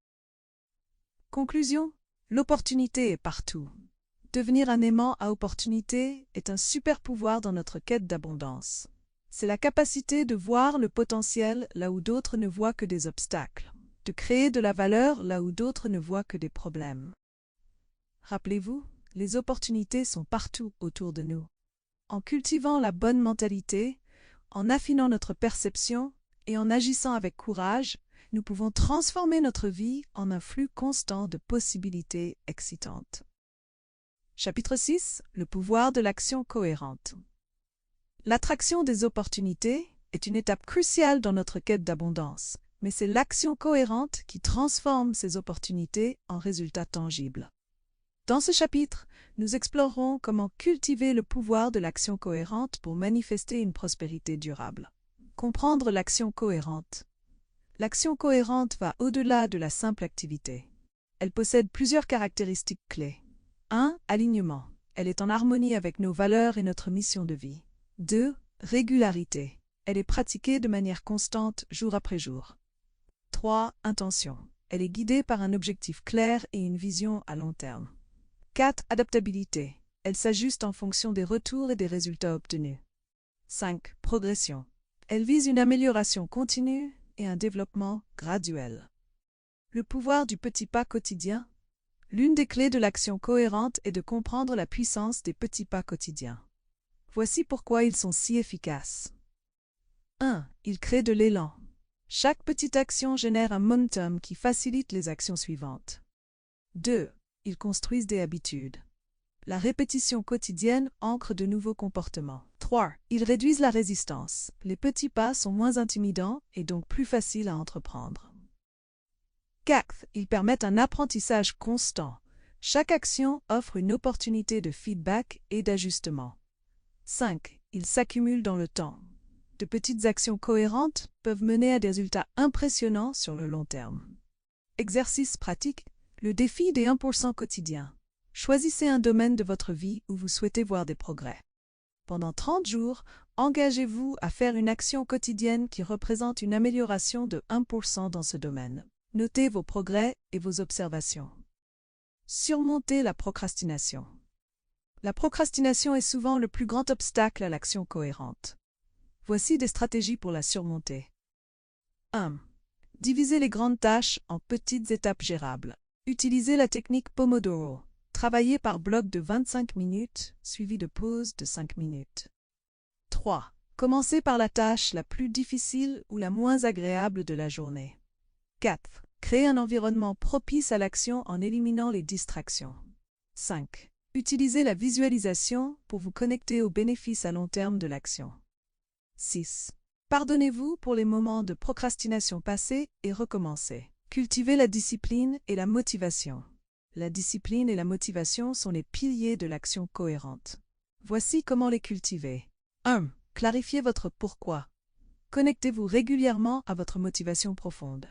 Conclusion. L'opportunité est partout. Devenir un aimant à opportunités est un super pouvoir dans notre quête d'abondance. C'est la capacité de voir le potentiel là où d'autres ne voient que des obstacles, de créer de la valeur là où d'autres ne voient que des problèmes. Rappelez-vous, les opportunités sont partout autour de nous. En cultivant la bonne mentalité, en affinant notre perception et en agissant avec courage, nous pouvons transformer notre vie en un flux constant de possibilités excitantes. Chapitre 6. Le pouvoir de l'action cohérente. L'attraction des opportunités est une étape cruciale dans notre quête d'abondance, mais c'est l'action cohérente qui transforme ces opportunités en résultats tangibles. Dans ce chapitre, nous explorerons comment cultiver le pouvoir de l'action cohérente pour manifester une prospérité durable. Comprendre l'action cohérente. L'action cohérente va au-delà de la simple activité. Elle possède plusieurs caractéristiques clés. 1. Alignement. Elle est en harmonie avec nos valeurs et notre mission de vie. 2. Régularité. Elle est pratiquée de manière constante jour après jour. 3. Intention. Elle est guidée par un objectif clair et une vision à long terme. 4. Adaptabilité. Elle s'ajuste en fonction des retours et des résultats obtenus. 5. Progression. Elle vise une amélioration continue et un développement graduel. Le pouvoir du petit pas quotidien. L'une des clés de l'action cohérente est de comprendre la puissance des petits pas quotidiens. Voici pourquoi ils sont si efficaces. 1. Ils créent de l'élan. Chaque petite action génère un momentum qui facilite les actions suivantes. 2. Ils construisent des habitudes. La répétition quotidienne ancre de nouveaux comportements. 3. Ils réduisent la résistance. Les petits pas sont moins intimidants et donc plus faciles à entreprendre. 4. Ils permettent un apprentissage constant. Chaque action offre une opportunité de feedback et d'ajustement. 5. Ils s'accumulent dans le temps. De petites actions cohérentes peuvent mener à des résultats impressionnants sur le long terme. Exercice pratique. Le défi des 1% quotidiens. Choisissez un domaine de votre vie où vous souhaitez voir des progrès. Pendant 30 jours, engagez-vous à faire une action quotidienne qui représente une amélioration de 1% dans ce domaine. Notez vos progrès et vos observations. Surmontez la procrastination. La procrastination est souvent le plus grand obstacle à l'action cohérente. Voici des stratégies pour la surmonter. 1. Divisez les grandes tâches en petites étapes gérables. Utilisez la technique Pomodoro. Travaillez par bloc de 25 minutes, suivi de pauses de 5 minutes. 3. Commencez par la tâche la plus difficile ou la moins agréable de la journée. 4. Créez un environnement propice à l'action en éliminant les distractions. 5. Utilisez la visualisation pour vous connecter aux bénéfices à long terme de l'action. 6. Pardonnez-vous pour les moments de procrastination passés et recommencez. Cultivez la discipline et la motivation. La discipline et la motivation sont les piliers de l'action cohérente. Voici comment les cultiver. 1. Clarifiez votre pourquoi. Connectez-vous régulièrement à votre motivation profonde.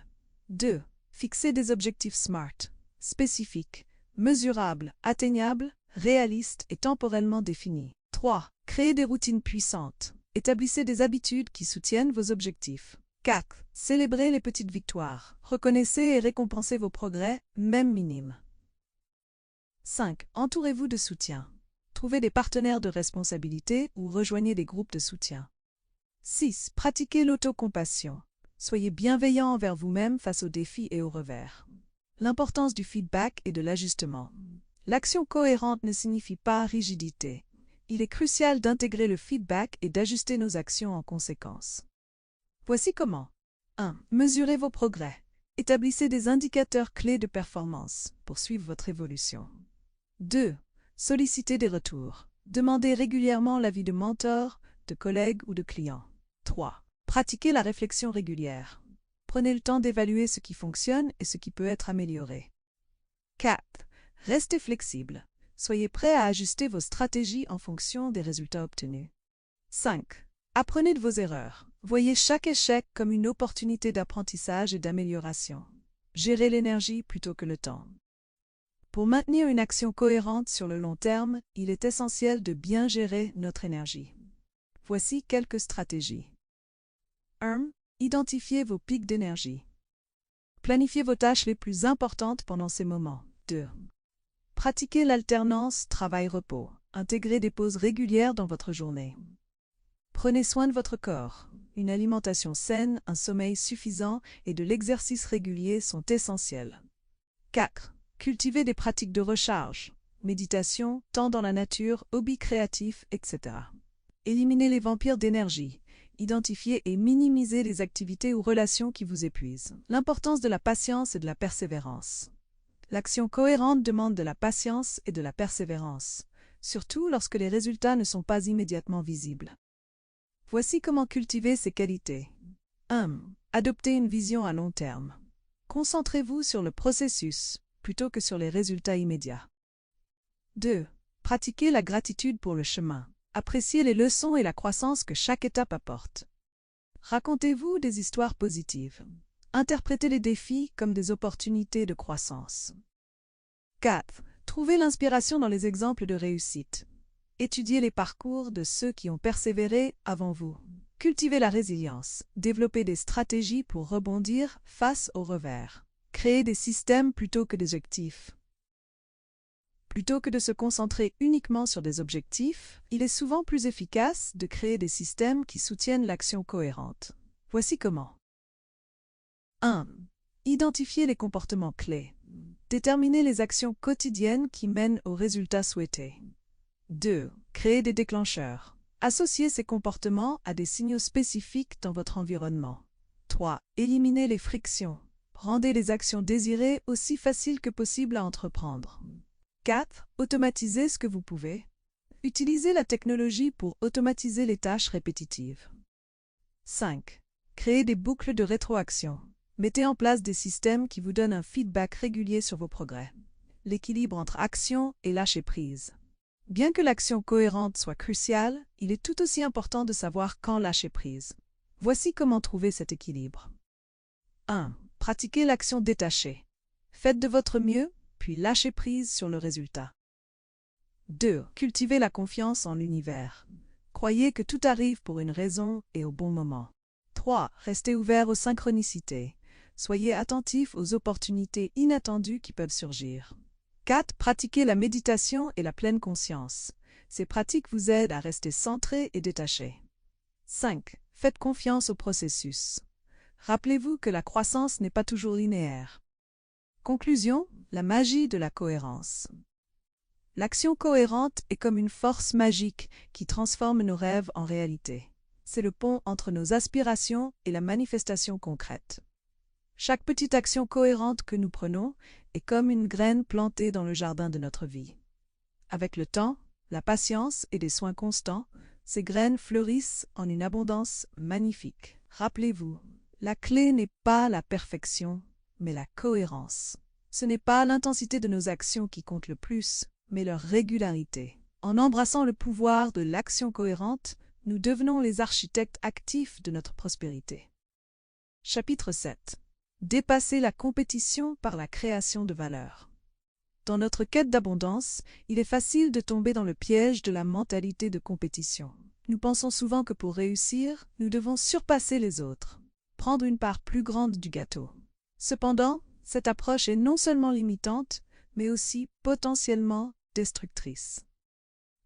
2. Fixez des objectifs SMART, spécifiques, mesurables, atteignables, réalistes et temporellement définis. 3. Créez des routines puissantes. Établissez des habitudes qui soutiennent vos objectifs. 4. Célébrez les petites victoires. Reconnaissez et récompensez vos progrès, même minimes. 5. Entourez-vous de soutien. Trouvez des partenaires de responsabilité ou rejoignez des groupes de soutien. 6. Pratiquez l'autocompassion. Soyez bienveillant envers vous-même face aux défis et aux revers. L'importance du feedback et de l'ajustement. L'action cohérente ne signifie pas rigidité. Il est crucial d'intégrer le feedback et d'ajuster nos actions en conséquence. Voici comment. 1. Mesurez vos progrès. Établissez des indicateurs clés de performance pour suivre votre évolution. 2. Sollicitez des retours. Demandez régulièrement l'avis de mentors, de collègues ou de clients. 3. Pratiquez la réflexion régulière. Prenez le temps d'évaluer ce qui fonctionne et ce qui peut être amélioré. 4. Restez flexible. Soyez prêt à ajuster vos stratégies en fonction des résultats obtenus. 5. Apprenez de vos erreurs. Voyez chaque échec comme une opportunité d'apprentissage et d'amélioration. Gérez l'énergie plutôt que le temps. Pour maintenir une action cohérente sur le long terme, il est essentiel de bien gérer notre énergie. Voici quelques stratégies. 1. Identifiez vos pics d'énergie. Planifiez vos tâches les plus importantes pendant ces moments. 2. Pratiquez l'alternance travail-repos. Intégrez des pauses régulières dans votre journée. Prenez soin de votre corps. Une alimentation saine, un sommeil suffisant et de l'exercice régulier sont essentiels. 4. Cultivez des pratiques de recharge. Méditation, temps dans la nature, hobbies créatifs, etc. Éliminez les vampires d'énergie. Identifiez et minimisez les activités ou relations qui vous épuisent. L'importance de la patience et de la persévérance. L'action cohérente demande de la patience et de la persévérance, surtout lorsque les résultats ne sont pas immédiatement visibles. Voici comment cultiver ces qualités. 1. Adoptez une vision à long terme. Concentrez-vous sur le processus plutôt que sur les résultats immédiats. 2. Pratiquez la gratitude pour le chemin. Appréciez les leçons et la croissance que chaque étape apporte. Racontez-vous des histoires positives. Interprétez les défis comme des opportunités de croissance. 4. Trouvez l'inspiration dans les exemples de réussite. Étudiez les parcours de ceux qui ont persévéré avant vous. Cultivez la résilience. Développez des stratégies pour rebondir face aux revers. Créez des systèmes plutôt que des objectifs. Plutôt que de se concentrer uniquement sur des objectifs, il est souvent plus efficace de créer des systèmes qui soutiennent l'action cohérente. Voici comment. 1. Identifiez les comportements clés. Déterminez les actions quotidiennes qui mènent aux résultats souhaités. 2. Créez des déclencheurs. Associez ces comportements à des signaux spécifiques dans votre environnement. 3. Éliminez les frictions. Rendez les actions désirées aussi faciles que possible à entreprendre. 4. Automatisez ce que vous pouvez. Utilisez la technologie pour automatiser les tâches répétitives. 5. Créez des boucles de rétroaction. Mettez en place des systèmes qui vous donnent un feedback régulier sur vos progrès. L'équilibre entre action et lâcher-prise. Bien que l'action cohérente soit cruciale, il est tout aussi important de savoir quand lâcher prise. Voici comment trouver cet équilibre. 1. Pratiquez l'action détachée. Faites de votre mieux, puis lâchez prise sur le résultat. 2. Cultivez la confiance en l'univers. Croyez que tout arrive pour une raison et au bon moment. 3. Restez ouvert aux synchronicités. Soyez attentif aux opportunités inattendues qui peuvent surgir. 4. Pratiquez la méditation et la pleine conscience. Ces pratiques vous aident à rester centré et détaché. 5. Faites confiance au processus. Rappelez-vous que la croissance n'est pas toujours linéaire. Conclusion, la magie de la cohérence. L'action cohérente est comme une force magique qui transforme nos rêves en réalité. C'est le pont entre nos aspirations et la manifestation concrète. Chaque petite action cohérente que nous prenons est comme une graine plantée dans le jardin de notre vie. Avec le temps, la patience et des soins constants, ces graines fleurissent en une abondance magnifique. Rappelez-vous, la clé n'est pas la perfection, mais la cohérence. Ce n'est pas l'intensité de nos actions qui compte le plus, mais leur régularité. En embrassant le pouvoir de l'action cohérente, nous devenons les architectes actifs de notre prospérité. Chapitre 7. Dépasser la compétition par la création de valeur. Dans notre quête d'abondance, il est facile de tomber dans le piège de la mentalité de compétition. Nous pensons souvent que pour réussir, nous devons surpasser les autres, prendre une part plus grande du gâteau. Cependant, cette approche est non seulement limitante, mais aussi potentiellement destructrice.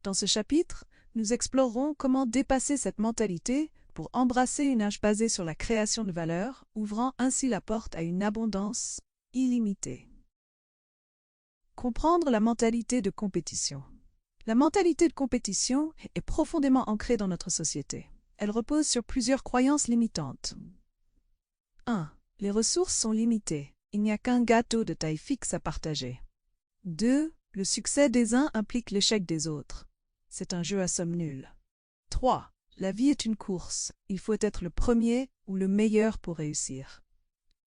Dans ce chapitre, nous explorerons comment dépasser cette mentalité pour embrasser une âge basée sur la création de valeur, ouvrant ainsi la porte à une abondance illimitée. Comprendre la mentalité de compétition. La mentalité de compétition est profondément ancrée dans notre société. Elle repose sur plusieurs croyances limitantes. 1. Les ressources sont limitées. Il n'y a qu'un gâteau de taille fixe à partager. 2. Le succès des uns implique l'échec des autres. C'est un jeu à somme nulle. 3. La vie est une course. Il faut être le premier ou le meilleur pour réussir.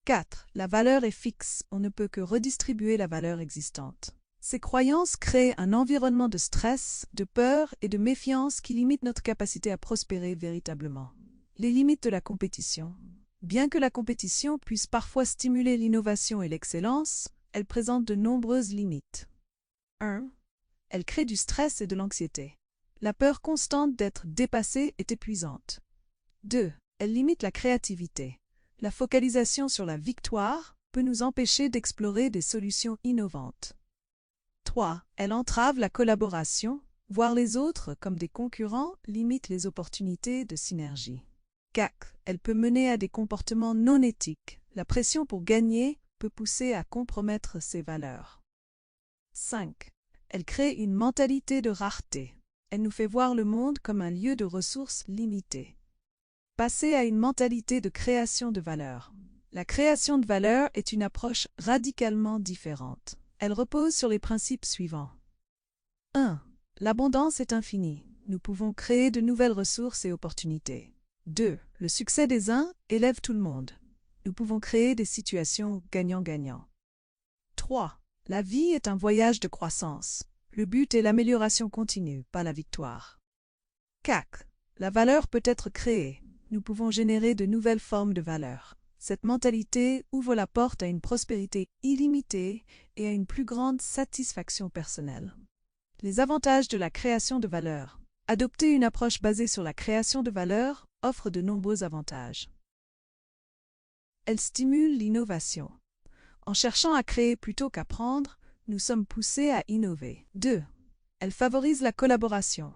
4. La valeur est fixe. On ne peut que redistribuer la valeur existante. Ces croyances créent un environnement de stress, de peur et de méfiance qui limite notre capacité à prospérer véritablement. Les limites de la compétition. Bien que la compétition puisse parfois stimuler l'innovation et l'excellence, elle présente de nombreuses limites. 1. Elle crée du stress et de l'anxiété. La peur constante d'être dépassée est épuisante. 2. Elle limite la créativité. La focalisation sur la victoire peut nous empêcher d'explorer des solutions innovantes. 3. Elle entrave la collaboration. Voir les autres comme des concurrents limite les opportunités de synergie. 4. Elle peut mener à des comportements non éthiques. La pression pour gagner peut pousser à compromettre ses valeurs. 5. Elle crée une mentalité de rareté. Elle nous fait voir le monde comme un lieu de ressources limitées. Passer à une mentalité de création de valeur. La création de valeur est une approche radicalement différente. Elle repose sur les principes suivants. 1. L'abondance est infinie. Nous pouvons créer de nouvelles ressources et opportunités. 2. Le succès des uns élève tout le monde. Nous pouvons créer des situations gagnant-gagnant. 3. La vie est un voyage de croissance. Le but est l'amélioration continue, pas la victoire. 4. La valeur peut être créée. Nous pouvons générer de nouvelles formes de valeur. Cette mentalité ouvre la porte à une prospérité illimitée et à une plus grande satisfaction personnelle. Les avantages de la création de valeur. Adopter une approche basée sur la création de valeur offre de nombreux avantages. Elle stimule l'innovation. En cherchant à créer plutôt qu'apprendre, nous sommes poussés à innover. 2. Elle favorise la collaboration.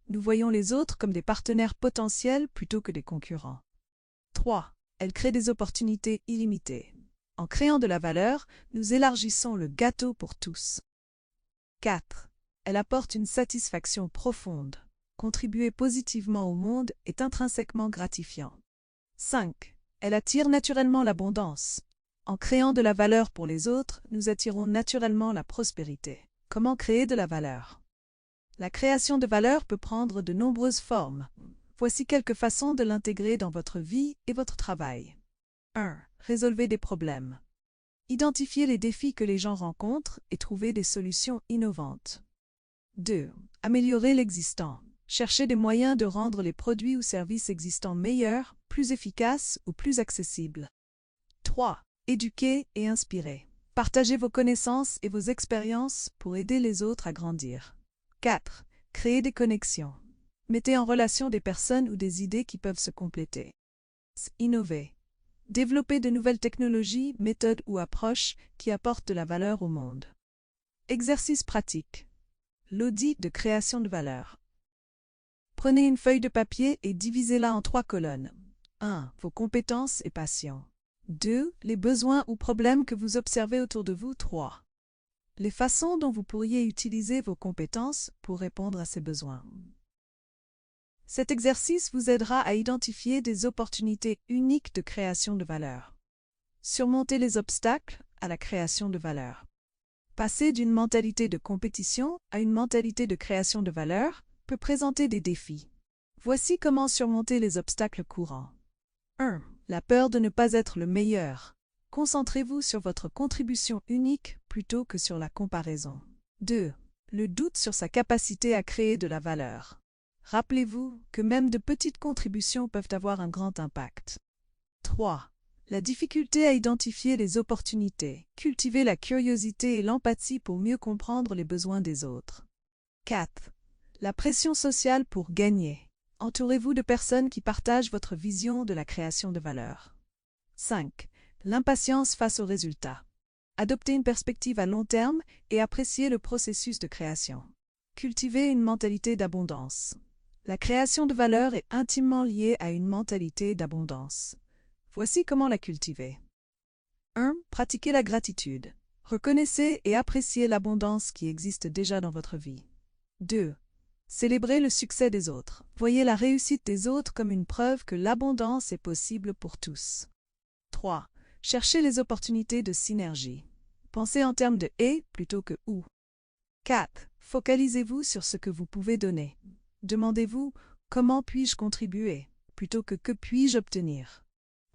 Nous voyons les autres comme des partenaires potentiels plutôt que des concurrents. 3. Elle crée des opportunités illimitées. En créant de la valeur, nous élargissons le gâteau pour tous. 4. Elle apporte une satisfaction profonde. Contribuer positivement au monde est intrinsèquement gratifiant. 5. Elle attire naturellement l'abondance. En créant de la valeur pour les autres, nous attirons naturellement la prospérité. Comment créer de la valeur? La création de valeur peut prendre de nombreuses formes. Voici quelques façons de l'intégrer dans votre vie et votre travail. 1. Résolvez des problèmes. Identifiez les défis que les gens rencontrent et trouvez des solutions innovantes. 2. Améliorez l'existant. Cherchez des moyens de rendre les produits ou services existants meilleurs, plus efficaces ou plus accessibles. 3. Éduquez et inspirez. Partagez vos connaissances et vos expériences pour aider les autres à grandir. 4. Créez des connexions. Mettez en relation des personnes ou des idées qui peuvent se compléter. Innovez. Développez de nouvelles technologies, méthodes ou approches qui apportent de la valeur au monde. Exercice pratique. L'audit de création de valeur. Prenez une feuille de papier et divisez-la en 3 colonnes. 1. Vos compétences et passions. 2. Les besoins ou problèmes que vous observez autour de vous. 3. Les façons dont vous pourriez utiliser vos compétences pour répondre à ces besoins. Cet exercice vous aidera à identifier des opportunités uniques de création de valeur. Surmonter les obstacles à la création de valeur. Passer d'une mentalité de compétition à une mentalité de création de valeur peut présenter des défis. Voici comment surmonter les obstacles courants. 1. La peur de ne pas être le meilleur. Concentrez-vous sur votre contribution unique plutôt que sur la comparaison. 2. Le doute sur sa capacité à créer de la valeur. Rappelez-vous que même de petites contributions peuvent avoir un grand impact. 3. La difficulté à identifier les opportunités. Cultivez la curiosité et l'empathie pour mieux comprendre les besoins des autres. 4. La pression sociale pour gagner. Entourez-vous de personnes qui partagent votre vision de la création de valeur. 5. L'impatience face aux résultats. Adoptez une perspective à long terme et appréciez le processus de création. Cultivez une mentalité d'abondance. La création de valeur est intimement liée à une mentalité d'abondance. Voici comment la cultiver. 1. Pratiquez la gratitude. Reconnaissez et appréciez l'abondance qui existe déjà dans votre vie. 2. Célébrez le succès des autres. Voyez la réussite des autres comme une preuve que l'abondance est possible pour tous. 3. Cherchez les opportunités de synergie. Pensez en termes de « et » plutôt que « ou ». 4. Focalisez-vous sur ce que vous pouvez donner. Demandez-vous « comment puis-je contribuer » plutôt que « que puis-je obtenir ».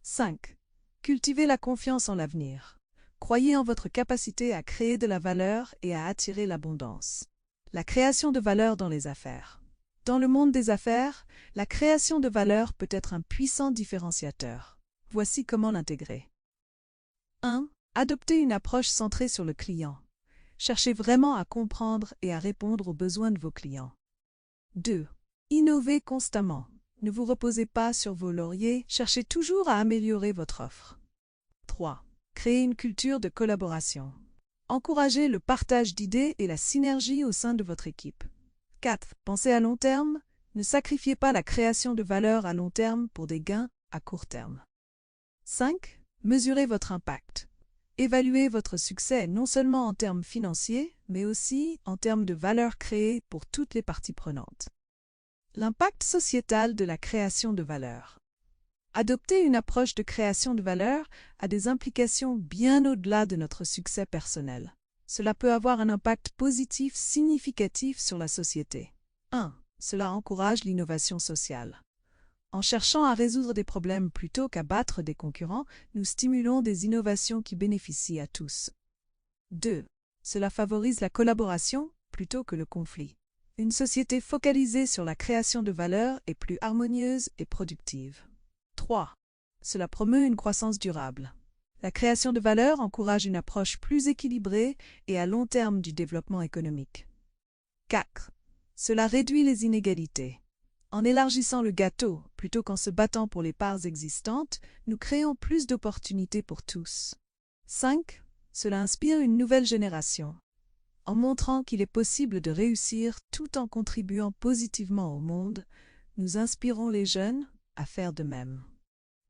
5. Cultivez la confiance en l'avenir. Croyez en votre capacité à créer de la valeur et à attirer l'abondance. La création de valeur dans les affaires. Dans le monde des affaires, la création de valeur peut être un puissant différenciateur. Voici comment l'intégrer. 1. Adoptez une approche centrée sur le client. Cherchez vraiment à comprendre et à répondre aux besoins de vos clients. 2. Innovez constamment. Ne vous reposez pas sur vos lauriers, cherchez toujours à améliorer votre offre. 3. Créez une culture de collaboration. Encouragez le partage d'idées et la synergie au sein de votre équipe. 4. Pensez à long terme. Ne sacrifiez pas la création de valeur à long terme pour des gains à court terme. 5. Mesurez votre impact. Évaluez votre succès non seulement en termes financiers, mais aussi en termes de valeur créée pour toutes les parties prenantes. L'impact sociétal de la création de valeur. Adopter une approche de création de valeur a des implications bien au-delà de notre succès personnel. Cela peut avoir un impact positif significatif sur la société. 1. Cela encourage l'innovation sociale. En cherchant à résoudre des problèmes plutôt qu'à battre des concurrents, nous stimulons des innovations qui bénéficient à tous. 2. Cela favorise la collaboration plutôt que le conflit. Une société focalisée sur la création de valeur est plus harmonieuse et productive. 3. Cela promeut une croissance durable. La création de valeur encourage une approche plus équilibrée et à long terme du développement économique. 4. Cela réduit les inégalités. En élargissant le gâteau, plutôt qu'en se battant pour les parts existantes, nous créons plus d'opportunités pour tous. 5. Cela inspire une nouvelle génération. En montrant qu'il est possible de réussir tout en contribuant positivement au monde, nous inspirons les jeunes à faire de même.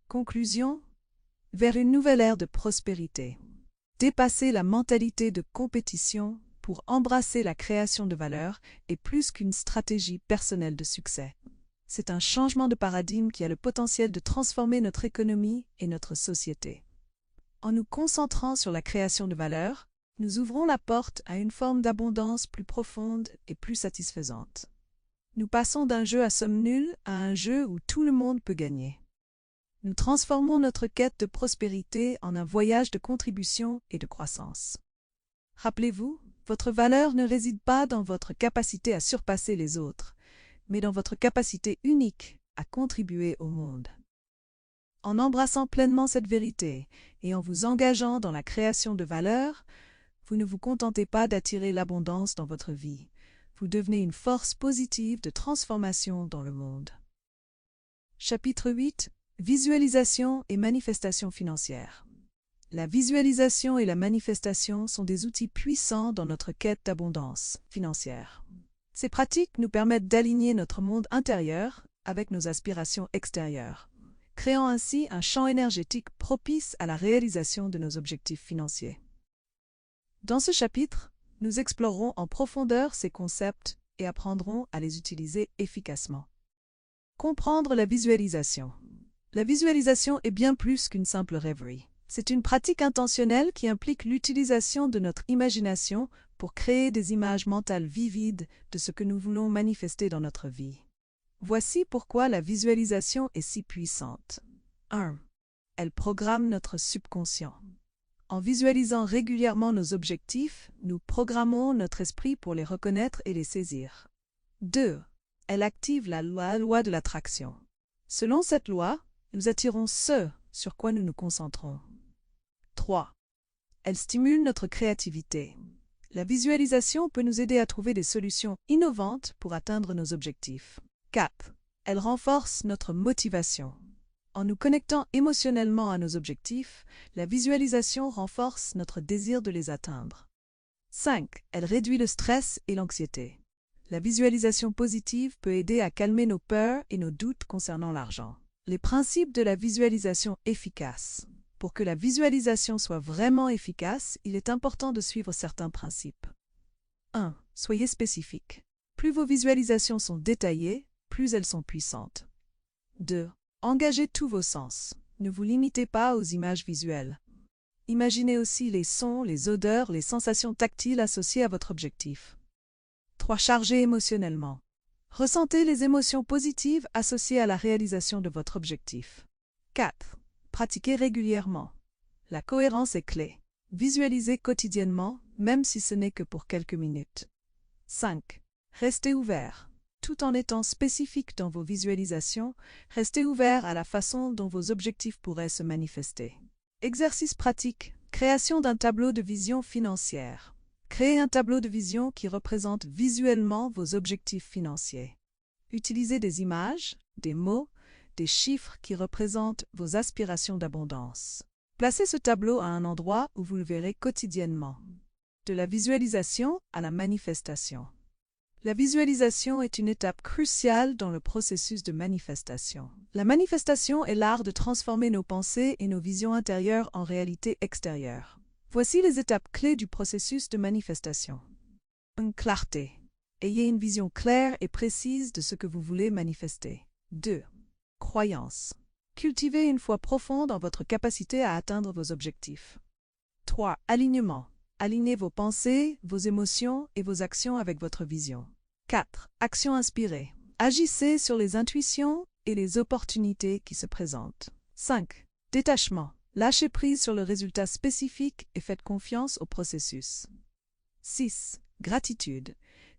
Conclusion, vers une nouvelle ère de prospérité. Dépasser la mentalité de compétition pour embrasser la création de valeur est plus qu'une stratégie personnelle de succès. C'est un changement de paradigme qui a le potentiel de transformer notre économie et notre société. En nous concentrant sur la création de valeur, nous ouvrons la porte à une forme d'abondance plus profonde et plus satisfaisante. Nous passons d'un jeu à somme nulle à un jeu où tout le monde peut gagner. Nous transformons notre quête de prospérité en un voyage de contribution et de croissance. Rappelez-vous, votre valeur ne réside pas dans votre capacité à surpasser les autres, mais dans votre capacité unique à contribuer au monde. En embrassant pleinement cette vérité et en vous engageant dans la création de valeur, vous ne vous contentez pas d'attirer l'abondance dans votre vie. Vous devenez une force positive de transformation dans le monde. Chapitre 8. Visualisation et manifestation financière. La visualisation et la manifestation sont des outils puissants dans notre quête d'abondance financière. Ces pratiques nous permettent d'aligner notre monde intérieur avec nos aspirations extérieures, créant ainsi un champ énergétique propice à la réalisation de nos objectifs financiers. Dans ce chapitre, nous explorerons en profondeur ces concepts et apprendrons à les utiliser efficacement. Comprendre la visualisation. La visualisation est bien plus qu'une simple rêverie. C'est une pratique intentionnelle qui implique l'utilisation de notre imagination pour créer des images mentales vivides de ce que nous voulons manifester dans notre vie. Voici pourquoi la visualisation est si puissante. 1. Elle programme notre subconscient. En visualisant régulièrement nos objectifs, nous programmons notre esprit pour les reconnaître et les saisir. 2. Elle active la loi de l'attraction. Selon cette loi, nous attirons ce sur quoi nous nous concentrons. 3. Elle stimule notre créativité. La visualisation peut nous aider à trouver des solutions innovantes pour atteindre nos objectifs. 4. Elle renforce notre motivation. En nous connectant émotionnellement à nos objectifs, la visualisation renforce notre désir de les atteindre. 5. Elle réduit le stress et l'anxiété. La visualisation positive peut aider à calmer nos peurs et nos doutes concernant l'argent. Les principes de la visualisation efficace. Pour que la visualisation soit vraiment efficace, il est important de suivre certains principes. 1. Soyez spécifique. Plus vos visualisations sont détaillées, plus elles sont puissantes. 2. Engagez tous vos sens. Ne vous limitez pas aux images visuelles. Imaginez aussi les sons, les odeurs, les sensations tactiles associées à votre objectif. 3. Chargez émotionnellement. Ressentez les émotions positives associées à la réalisation de votre objectif. 4. Pratiquez régulièrement. La cohérence est clé. Visualisez quotidiennement, même si ce n'est que pour quelques minutes. 5. Restez ouvert. Tout en étant spécifique dans vos visualisations, restez ouvert à la façon dont vos objectifs pourraient se manifester. Exercice pratique. Création d'un tableau de vision financière. Créez un tableau de vision qui représente visuellement vos objectifs financiers. Utilisez des images, des mots, des chiffres qui représentent vos aspirations d'abondance. Placez ce tableau à un endroit où vous le verrez quotidiennement. De la visualisation à la manifestation. La visualisation est une étape cruciale dans le processus de manifestation. La manifestation est l'art de transformer nos pensées et nos visions intérieures en réalité extérieure. Voici les étapes clés du processus de manifestation. 1. Clarté. Ayez une vision claire et précise de ce que vous voulez manifester. 2. Croyance. Cultivez une foi profonde en votre capacité à atteindre vos objectifs. 3. Alignement. Alignez vos pensées, vos émotions et vos actions avec votre vision. 4. Action inspirée. Agissez sur les intuitions et les opportunités qui se présentent. 5. Détachement. Lâchez prise sur le résultat spécifique et faites confiance au processus. 6. Gratitude.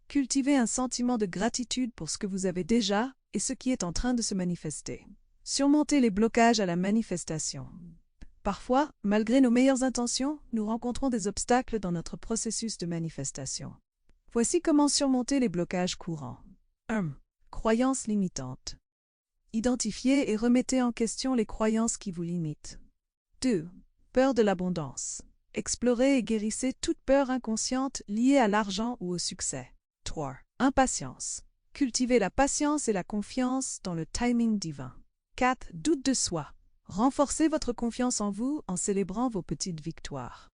Cultivez un sentiment de gratitude pour ce que vous avez déjà et ce qui est en train de se manifester. Surmontez les blocages à la manifestation. Parfois, malgré nos meilleures intentions, nous rencontrons des obstacles dans notre processus de manifestation. Voici comment surmonter les blocages courants. 1. Croyances limitantes. Identifiez et remettez en question les croyances qui vous limitent. 2. Peur de l'abondance. Explorez et guérissez toute peur inconsciente liée à l'argent ou au succès. 3. Impatience. Cultivez la patience et la confiance dans le timing divin. 4. Doute de soi. Renforcez votre confiance en vous en célébrant vos petites victoires.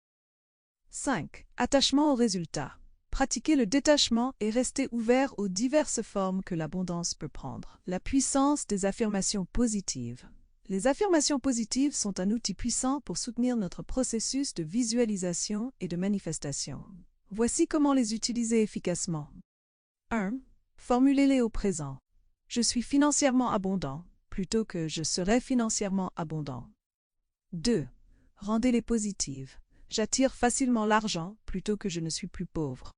5. Attachement aux résultats. Pratiquez le détachement et restez ouvert aux diverses formes que l'abondance peut prendre. La puissance des affirmations positives. Les affirmations positives sont un outil puissant pour soutenir notre processus de visualisation et de manifestation. Voici comment les utiliser efficacement. 1. Formulez-les au présent. Je suis financièrement abondant, plutôt que je serai financièrement abondant. 2. Rendez-les positives. J'attire facilement l'argent, plutôt que je ne suis plus pauvre.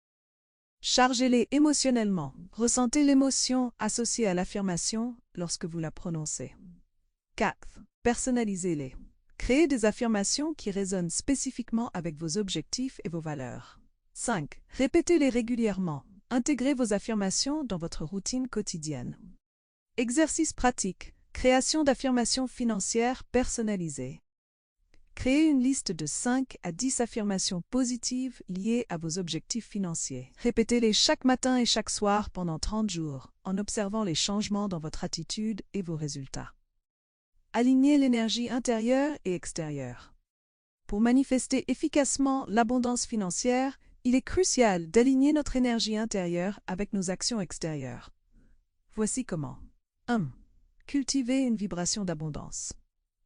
Chargez-les émotionnellement. Ressentez l'émotion associée à l'affirmation lorsque vous la prononcez. 4. Personnalisez-les. Créez des affirmations qui résonnent spécifiquement avec vos objectifs et vos valeurs. 5. Répétez-les régulièrement. Intégrez vos affirmations dans votre routine quotidienne. Exercice pratique. Création d'affirmations financières personnalisées. Créez une liste de 5 à 10 affirmations positives liées à vos objectifs financiers. Répétez-les chaque matin et chaque soir pendant 30 jours, en observant les changements dans votre attitude et vos résultats. Alignez l'énergie intérieure et extérieure. Pour manifester efficacement l'abondance financière, il est crucial d'aligner notre énergie intérieure avec nos actions extérieures. Voici comment. 1. Cultivez une vibration d'abondance.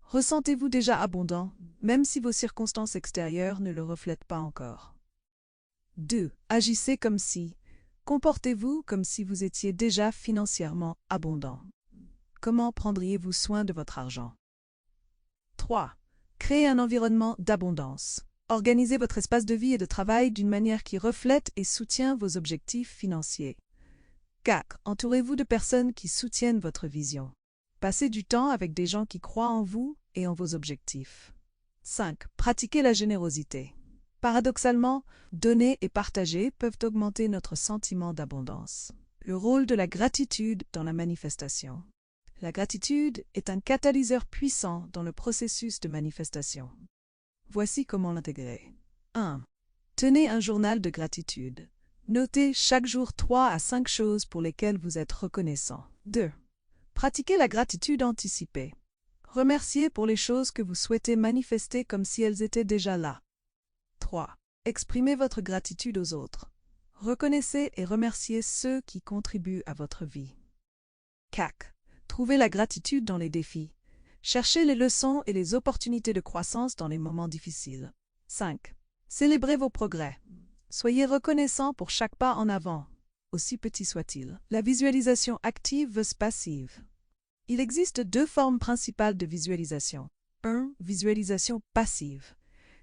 Ressentez-vous déjà abondant, même si vos circonstances extérieures ne le reflètent pas encore. 2. Agissez comme si. Comportez-vous comme si vous étiez déjà financièrement abondant. Comment prendriez-vous soin de votre argent? 3. Créez un environnement d'abondance. Organisez votre espace de vie et de travail d'une manière qui reflète et soutient vos objectifs financiers. 4. Entourez-vous de personnes qui soutiennent votre vision. Passez du temps avec des gens qui croient en vous et en vos objectifs. 5. Pratiquez la générosité. Paradoxalement, donner et partager peuvent augmenter notre sentiment d'abondance. Le rôle de la gratitude dans la manifestation. La gratitude est un catalyseur puissant dans le processus de manifestation. Voici comment l'intégrer. 1. Tenez un journal de gratitude. Notez chaque jour 3 à 5 choses pour lesquelles vous êtes reconnaissant. 2. Pratiquez la gratitude anticipée. Remerciez pour les choses que vous souhaitez manifester comme si elles étaient déjà là. 3. Exprimez votre gratitude aux autres. Reconnaissez et remerciez ceux qui contribuent à votre vie. 4. Trouvez la gratitude dans les défis. Cherchez les leçons et les opportunités de croissance dans les moments difficiles. 5. Célébrez vos progrès. Soyez reconnaissant pour chaque pas en avant, aussi petit soit-il. La visualisation active versus passive. Il existe 2 formes principales de visualisation. 1. Visualisation passive.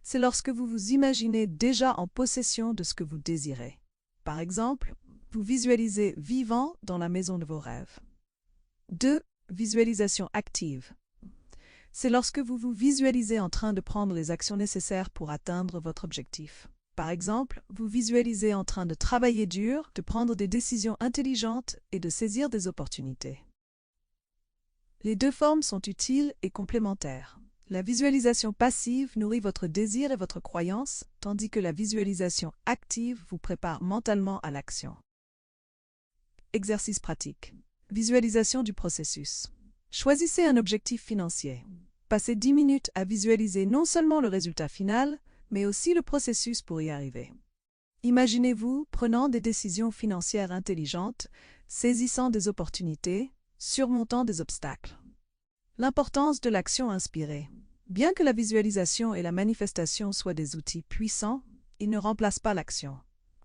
C'est lorsque vous vous imaginez déjà en possession de ce que vous désirez. Par exemple, vous visualisez vivant dans la maison de vos rêves. 2. Visualisation active. C'est lorsque vous vous visualisez en train de prendre les actions nécessaires pour atteindre votre objectif. Par exemple, vous visualisez en train de travailler dur, de prendre des décisions intelligentes et de saisir des opportunités. Les 2 formes sont utiles et complémentaires. La visualisation passive nourrit votre désir et votre croyance, tandis que la visualisation active vous prépare mentalement à l'action. Exercice pratique. Visualisation du processus. Choisissez un objectif financier. Passez 10 minutes à visualiser non seulement le résultat final, mais aussi le processus pour y arriver. Imaginez-vous prenant des décisions financières intelligentes, saisissant des opportunités, surmontant des obstacles. L'importance de l'action inspirée. Bien que la visualisation et la manifestation soient des outils puissants, ils ne remplacent pas l'action.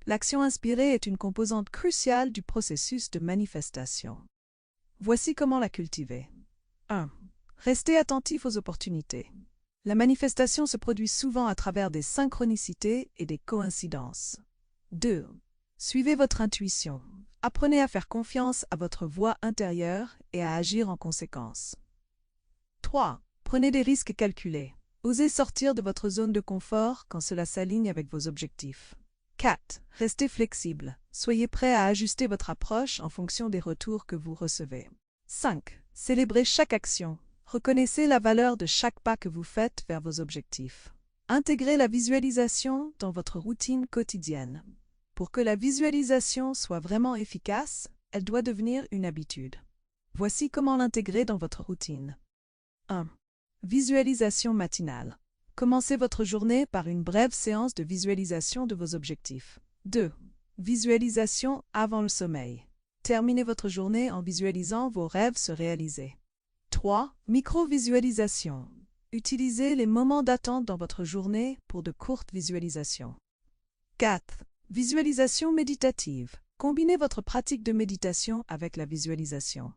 L'action inspirée est une composante cruciale du processus de manifestation. Voici comment la cultiver. 1. Restez attentif aux opportunités. La manifestation se produit souvent à travers des synchronicités et des coïncidences. 2. Suivez votre intuition. Apprenez à faire confiance à votre voix intérieure et à agir en conséquence. 3. Prenez des risques calculés. Osez sortir de votre zone de confort quand cela s'aligne avec vos objectifs. 4. Restez flexible. Soyez prêt à ajuster votre approche en fonction des retours que vous recevez. 5. Célébrez chaque action. Reconnaissez la valeur de chaque pas que vous faites vers vos objectifs. Intégrez la visualisation dans votre routine quotidienne. Pour que la visualisation soit vraiment efficace, elle doit devenir une habitude. Voici comment l'intégrer dans votre routine. 1. Visualisation matinale. Commencez votre journée par une brève séance de visualisation de vos objectifs. 2. Visualisation avant le sommeil. Terminez votre journée en visualisant vos rêves se réaliser. 3. Micro-visualisation. Utilisez les moments d'attente dans votre journée pour de courtes visualisations. 4. Visualisation méditative. Combinez votre pratique de méditation avec la visualisation.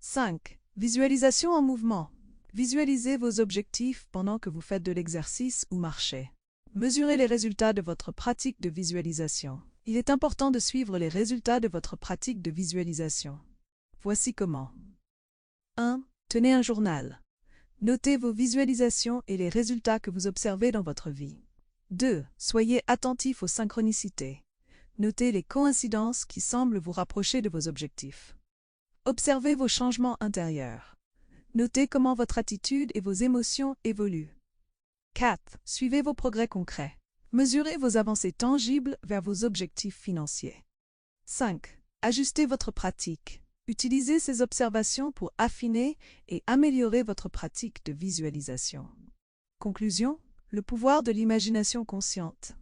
5. Visualisation en mouvement. Visualisez vos objectifs pendant que vous faites de l'exercice ou marchez. Mesurez les résultats de votre pratique de visualisation. Il est important de suivre les résultats de votre pratique de visualisation. Voici comment. 1. Tenez un journal. Notez vos visualisations et les résultats que vous observez dans votre vie. 2. Soyez attentif aux synchronicités. Notez les coïncidences qui semblent vous rapprocher de vos objectifs. Observez vos changements intérieurs. Notez comment votre attitude et vos émotions évoluent. 4. Suivez vos progrès concrets. Mesurez vos avancées tangibles vers vos objectifs financiers. 5. Ajustez votre pratique. Utilisez ces observations pour affiner et améliorer votre pratique de visualisation. Conclusion, le pouvoir de l'imagination consciente.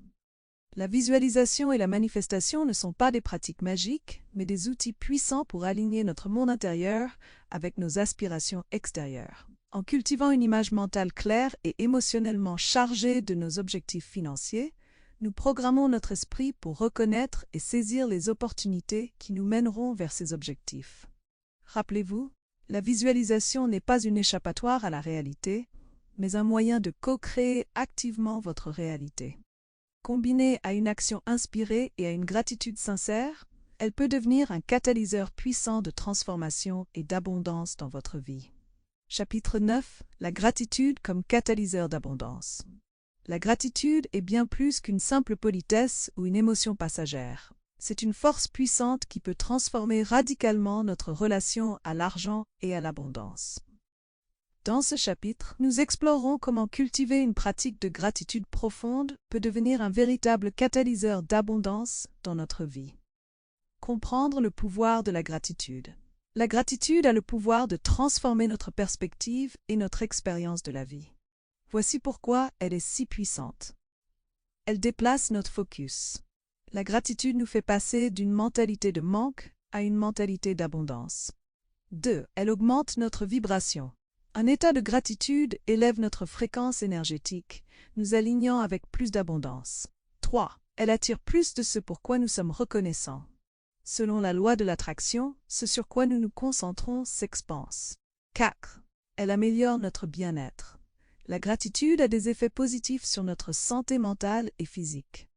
La visualisation et la manifestation ne sont pas des pratiques magiques, mais des outils puissants pour aligner notre monde intérieur avec nos aspirations extérieures. En cultivant une image mentale claire et émotionnellement chargée de nos objectifs financiers, nous programmons notre esprit pour reconnaître et saisir les opportunités qui nous mèneront vers ces objectifs. Rappelez-vous, la visualisation n'est pas une échappatoire à la réalité, mais un moyen de co-créer activement votre réalité. Combinée à une action inspirée et à une gratitude sincère, elle peut devenir un catalyseur puissant de transformation et d'abondance dans votre vie. Chapitre 9. La gratitude comme catalyseur d'abondance. La gratitude est bien plus qu'une simple politesse ou une émotion passagère. C'est une force puissante qui peut transformer radicalement notre relation à l'argent et à l'abondance. Dans ce chapitre, nous explorerons comment cultiver une pratique de gratitude profonde peut devenir un véritable catalyseur d'abondance dans notre vie. Comprendre le pouvoir de la gratitude. La gratitude a le pouvoir de transformer notre perspective et notre expérience de la vie. Voici pourquoi elle est si puissante. Elle déplace notre focus. La gratitude nous fait passer d'une mentalité de manque à une mentalité d'abondance. 2. Elle augmente notre vibration. Un état de gratitude élève notre fréquence énergétique, nous alignant avec plus d'abondance. 3. Elle attire plus de ce pour quoi nous sommes reconnaissants. Selon la loi de l'attraction, ce sur quoi nous nous concentrons s'expanse. 4. Elle améliore notre bien-être. La gratitude a des effets positifs sur notre santé mentale et physique.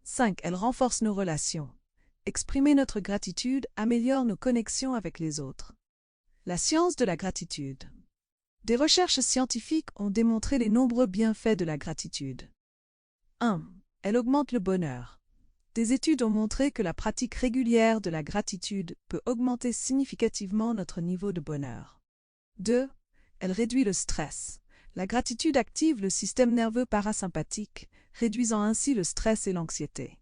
5. Elle renforce nos relations. Exprimer notre gratitude améliore nos connexions avec les autres. La science de la gratitude. Des recherches scientifiques ont démontré les nombreux bienfaits de la gratitude. 1. Elle augmente le bonheur. Des études ont montré que la pratique régulière de la gratitude peut augmenter significativement notre niveau de bonheur. 2. Elle réduit le stress. La gratitude active le système nerveux parasympathique, réduisant ainsi le stress et l'anxiété.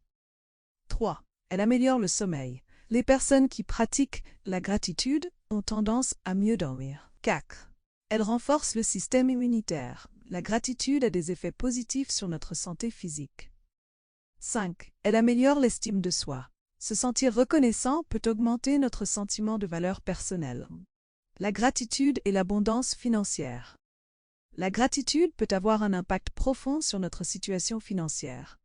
3. Elle améliore le sommeil. Les personnes qui pratiquent la gratitude ont tendance à mieux dormir. 4. Elle renforce le système immunitaire. La gratitude a des effets positifs sur notre santé physique. 5. Elle améliore l'estime de soi. Se sentir reconnaissant peut augmenter notre sentiment de valeur personnelle. La gratitude et l'abondance financière. La gratitude peut avoir un impact profond sur notre situation financière.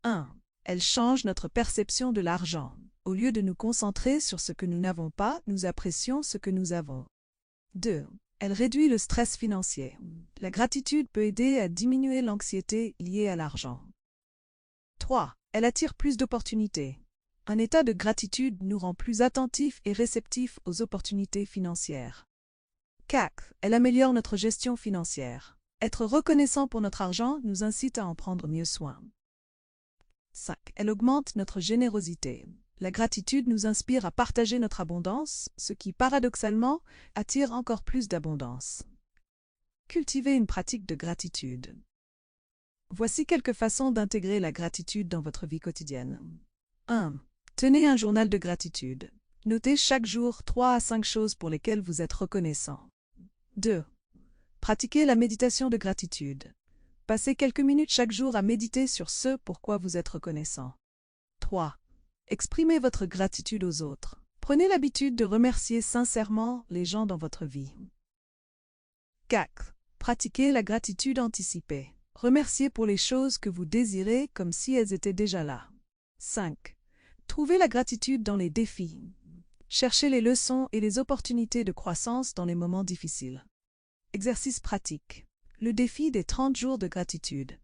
1. Elle change notre perception de l'argent. Au lieu de nous concentrer sur ce que nous n'avons pas, nous apprécions ce que nous avons. 2. Elle réduit le stress financier. La gratitude peut aider à diminuer l'anxiété liée à l'argent. 3. Elle attire plus d'opportunités. Un état de gratitude nous rend plus attentifs et réceptifs aux opportunités financières. 4. Elle améliore notre gestion financière. Être reconnaissant pour notre argent nous incite à en prendre mieux soin. 5. Elle augmente notre générosité. La gratitude nous inspire à partager notre abondance, ce qui, paradoxalement, attire encore plus d'abondance. Cultivez une pratique de gratitude. Voici quelques façons d'intégrer la gratitude dans votre vie quotidienne. 1. Tenez un journal de gratitude. Notez chaque jour 3 à 5 choses pour lesquelles vous êtes reconnaissant. 2. Pratiquez la méditation de gratitude. Passez quelques minutes chaque jour à méditer sur ce pour quoi vous êtes reconnaissant. 3. Exprimez votre gratitude aux autres. Prenez l'habitude de remercier sincèrement les gens dans votre vie. 4. Pratiquez la gratitude anticipée. Remerciez pour les choses que vous désirez comme si elles étaient déjà là. 5. Trouvez la gratitude dans les défis. Cherchez les leçons et les opportunités de croissance dans les moments difficiles. Exercice pratique. Le défi des 30 jours de gratitude.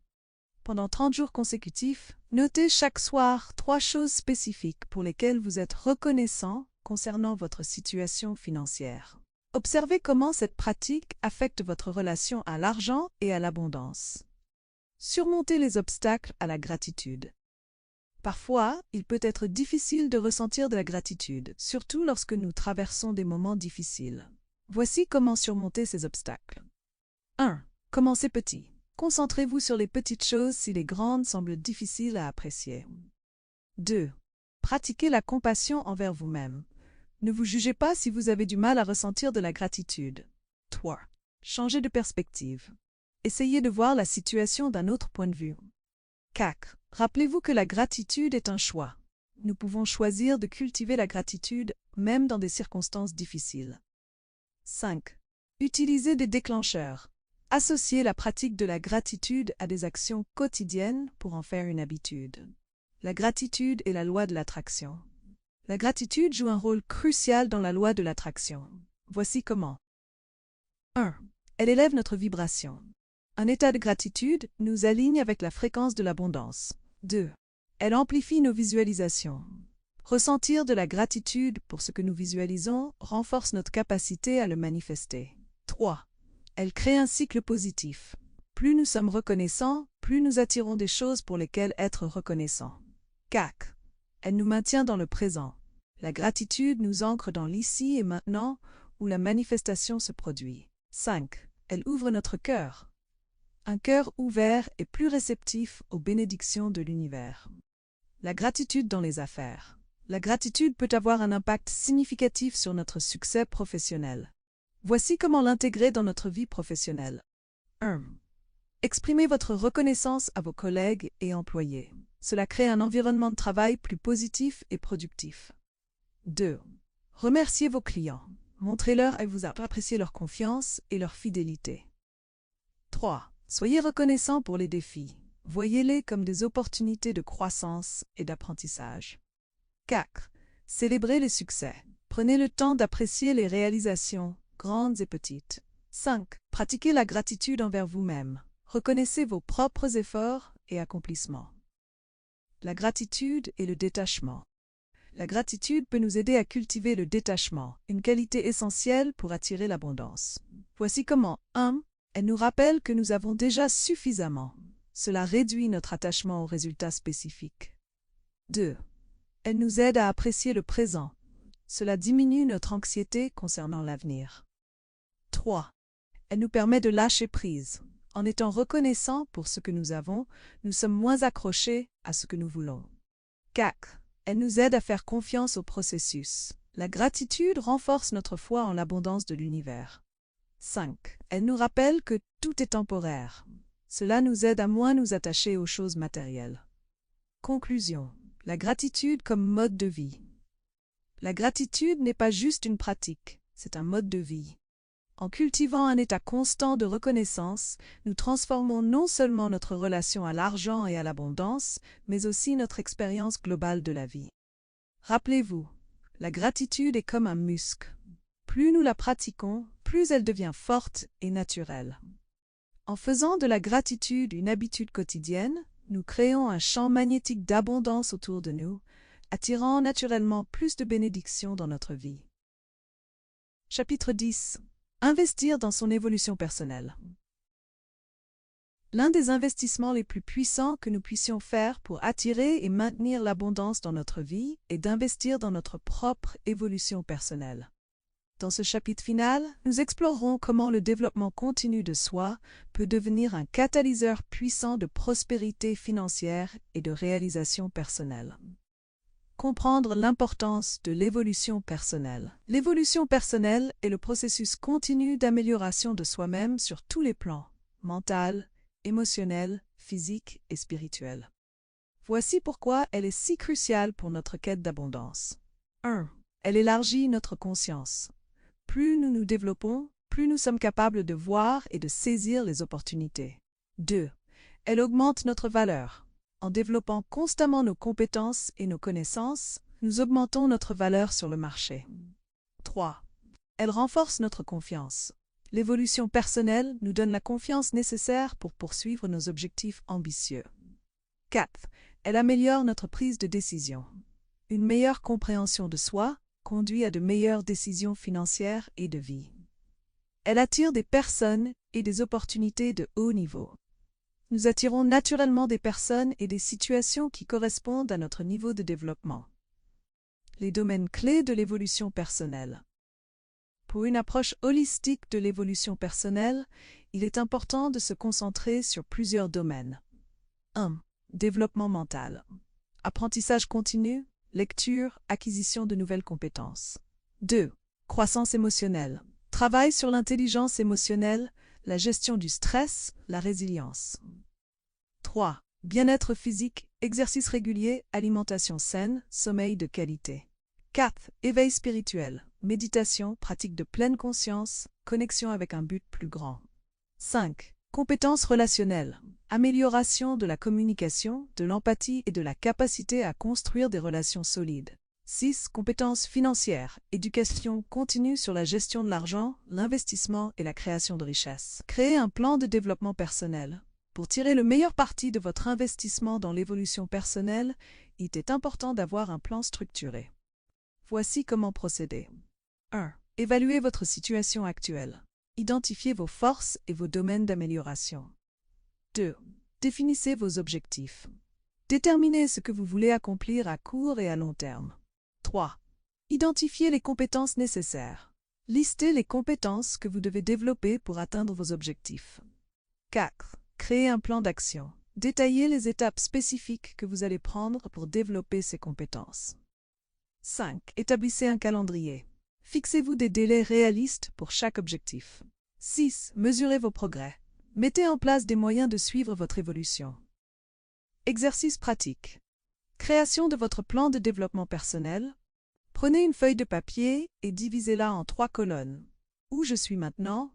Pendant 30 jours consécutifs, notez chaque soir 3 choses spécifiques pour lesquelles vous êtes reconnaissant concernant votre situation financière. Observez comment cette pratique affecte votre relation à l'argent et à l'abondance. Surmontez les obstacles à la gratitude. Parfois, il peut être difficile de ressentir de la gratitude, surtout lorsque nous traversons des moments difficiles. Voici comment surmonter ces obstacles. 1. Commencez petit. Concentrez-vous sur les petites choses si les grandes semblent difficiles à apprécier. 2. Pratiquez la compassion envers vous-même. Ne vous jugez pas si vous avez du mal à ressentir de la gratitude. 3. Changez de perspective. Essayez de voir la situation d'un autre point de vue. 4. Rappelez-vous que la gratitude est un choix. Nous pouvons choisir de cultiver la gratitude même dans des circonstances difficiles. 5. Utilisez des déclencheurs. Associez la pratique de la gratitude à des actions quotidiennes pour en faire une habitude. La gratitude est la loi de l'attraction. La gratitude joue un rôle crucial dans la loi de l'attraction. Voici comment. 1. Elle élève notre vibration. Un état de gratitude nous aligne avec la fréquence de l'abondance. 2. Elle amplifie nos visualisations. Ressentir de la gratitude pour ce que nous visualisons renforce notre capacité à le manifester. 3. Elle crée un cycle positif. Plus nous sommes reconnaissants, plus nous attirons des choses pour lesquelles être reconnaissants. 4. Elle nous maintient dans le présent. La gratitude nous ancre dans l'ici et maintenant où la manifestation se produit. 5. Elle ouvre notre cœur. Un cœur ouvert est plus réceptif aux bénédictions de l'univers. La gratitude dans les affaires. La gratitude peut avoir un impact significatif sur notre succès professionnel. Voici comment l'intégrer dans notre vie professionnelle. 1. Exprimez votre reconnaissance à vos collègues et employés. Cela crée un environnement de travail plus positif et productif. 2. Remerciez vos clients. Montrez-leur que vous appréciez leur confiance et leur fidélité. 3. Soyez reconnaissants pour les défis. Voyez-les comme des opportunités de croissance et d'apprentissage. 4. Célébrez les succès. Prenez le temps d'apprécier les réalisations, grandes et petites. 5. Pratiquez la gratitude envers vous-même. Reconnaissez vos propres efforts et accomplissements. La gratitude et le détachement. La gratitude peut nous aider à cultiver le détachement, une qualité essentielle pour attirer l'abondance. Voici comment. 1. Elle nous rappelle que nous avons déjà suffisamment. Cela réduit notre attachement aux résultats spécifiques. 2. Elle nous aide à apprécier le présent. Cela diminue notre anxiété concernant l'avenir. 3. Elle nous permet de lâcher prise. En étant reconnaissants pour ce que nous avons, nous sommes moins accrochés à ce que nous voulons. 4. Elle nous aide à faire confiance au processus. La gratitude renforce notre foi en l'abondance de l'univers. 5. Elle nous rappelle que tout est temporaire. Cela nous aide à moins nous attacher aux choses matérielles. Conclusion. La gratitude comme mode de vie. La gratitude n'est pas juste une pratique, c'est un mode de vie. En cultivant un état constant de reconnaissance, nous transformons non seulement notre relation à l'argent et à l'abondance, mais aussi notre expérience globale de la vie. Rappelez-vous, la gratitude est comme un muscle. Plus nous la pratiquons, plus elle devient forte et naturelle. En faisant de la gratitude une habitude quotidienne, nous créons un champ magnétique d'abondance autour de nous, attirant naturellement plus de bénédictions dans notre vie. Chapitre 10. Investir dans son évolution personnelle. L'un des investissements les plus puissants que nous puissions faire pour attirer et maintenir l'abondance dans notre vie est d'investir dans notre propre évolution personnelle. Dans ce chapitre final, nous explorerons comment le développement continu de soi peut devenir un catalyseur puissant de prospérité financière et de réalisation personnelle. Comprendre l'importance de l'évolution personnelle. L'évolution personnelle est le processus continu d'amélioration de soi-même sur tous les plans, mental, émotionnel, physique et spirituel. Voici pourquoi elle est si cruciale pour notre quête d'abondance. 1. Elle élargit notre conscience. Plus nous nous développons, plus nous sommes capables de voir et de saisir les opportunités. 2. Elle augmente notre valeur. En développant constamment nos compétences et nos connaissances, nous augmentons notre valeur sur le marché. 3. Elle renforce notre confiance. L'évolution personnelle nous donne la confiance nécessaire pour poursuivre nos objectifs ambitieux. 4. Elle améliore notre prise de décision. Une meilleure compréhension de soi conduit à de meilleures décisions financières et de vie. Elle attire des personnes et des opportunités de haut niveau. Nous attirons naturellement des personnes et des situations qui correspondent à notre niveau de développement. Les domaines clés de l'évolution personnelle. Pour une approche holistique de l'évolution personnelle, il est important de se concentrer sur plusieurs domaines. 1. Développement mental. Apprentissage continu, lecture, acquisition de nouvelles compétences. 2. Croissance émotionnelle. Travail sur l'intelligence émotionnelle, la gestion du stress, la résilience. 3. Bien-être physique, exercice régulier, alimentation saine, sommeil de qualité. 4. Éveil spirituel, méditation, pratique de pleine conscience, connexion avec un but plus grand. 5. Compétences relationnelles, amélioration de la communication, de l'empathie et de la capacité à construire des relations solides. 6. Compétences financières, éducation continue sur la gestion de l'argent, l'investissement et la création de richesses. Créer un plan de développement personnel. Pour tirer le meilleur parti de votre investissement dans l'évolution personnelle, il est important d'avoir un plan structuré. Voici comment procéder. 1. Évaluez votre situation actuelle. Identifiez vos forces et vos domaines d'amélioration. 2. Définissez vos objectifs. Déterminez ce que vous voulez accomplir à court et à long terme. 3. Identifiez les compétences nécessaires. Listez les compétences que vous devez développer pour atteindre vos objectifs. 4. Créez un plan d'action. Détaillez les étapes spécifiques que vous allez prendre pour développer ces compétences. 5. Établissez un calendrier. Fixez-vous des délais réalistes pour chaque objectif. 6. Mesurez vos progrès. Mettez en place des moyens de suivre votre évolution. Exercice pratique. Création de votre plan de développement personnel. Prenez une feuille de papier et divisez-la en 3 colonnes. Où je suis maintenant,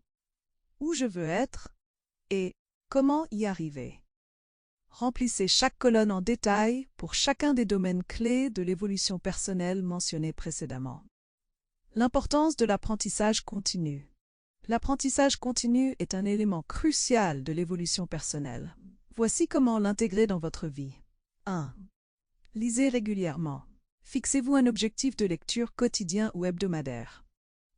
où je veux être et comment y arriver. Remplissez chaque colonne en détail pour chacun des domaines clés de l'évolution personnelle mentionnés précédemment. L'importance de l'apprentissage continu. L'apprentissage continu est un élément crucial de l'évolution personnelle. Voici comment l'intégrer dans votre vie. 1. Lisez régulièrement. Fixez-vous un objectif de lecture quotidien ou hebdomadaire.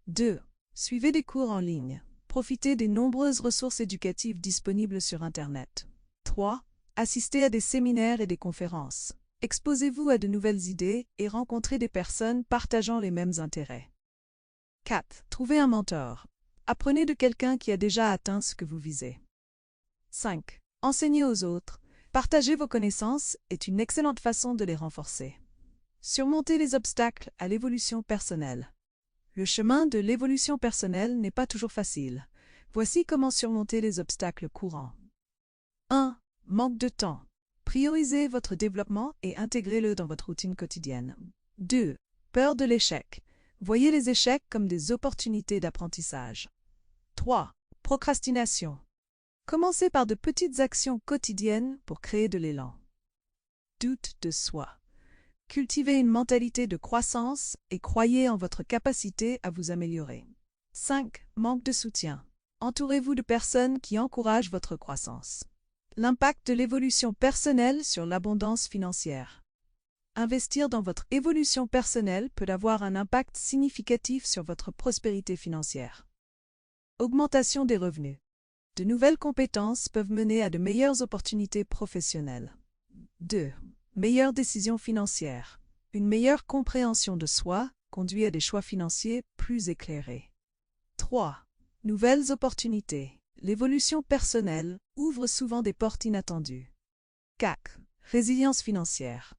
2. Suivez des cours en ligne. Profitez des nombreuses ressources éducatives disponibles sur Internet. 3. Assistez à des séminaires et des conférences. Exposez-vous à de nouvelles idées et rencontrez des personnes partageant les mêmes intérêts. 4. Trouvez un mentor. Apprenez de quelqu'un qui a déjà atteint ce que vous visez. 5. Enseignez aux autres. Partager vos connaissances est une excellente façon de les renforcer. Surmonter les obstacles à l'évolution personnelle. Le chemin de l'évolution personnelle n'est pas toujours facile. Voici comment surmonter les obstacles courants. 1. Manque de temps. Priorisez votre développement et intégrez-le dans votre routine quotidienne. 2. Peur de l'échec. Voyez les échecs comme des opportunités d'apprentissage. 3. Procrastination. Commencez par de petites actions quotidiennes pour créer de l'élan. Doute de soi. Cultivez une mentalité de croissance et croyez en votre capacité à vous améliorer. 5. Manque de soutien. Entourez-vous de personnes qui encouragent votre croissance. L'impact de l'évolution personnelle sur l'abondance financière. Investir dans votre évolution personnelle peut avoir un impact significatif sur votre prospérité financière. Augmentation des revenus. De nouvelles compétences peuvent mener à de meilleures opportunités professionnelles. 2. Meilleures décisions financières. Une meilleure compréhension de soi conduit à des choix financiers plus éclairés. 3. Nouvelles opportunités. L'évolution personnelle ouvre souvent des portes inattendues. 4. Résilience financière.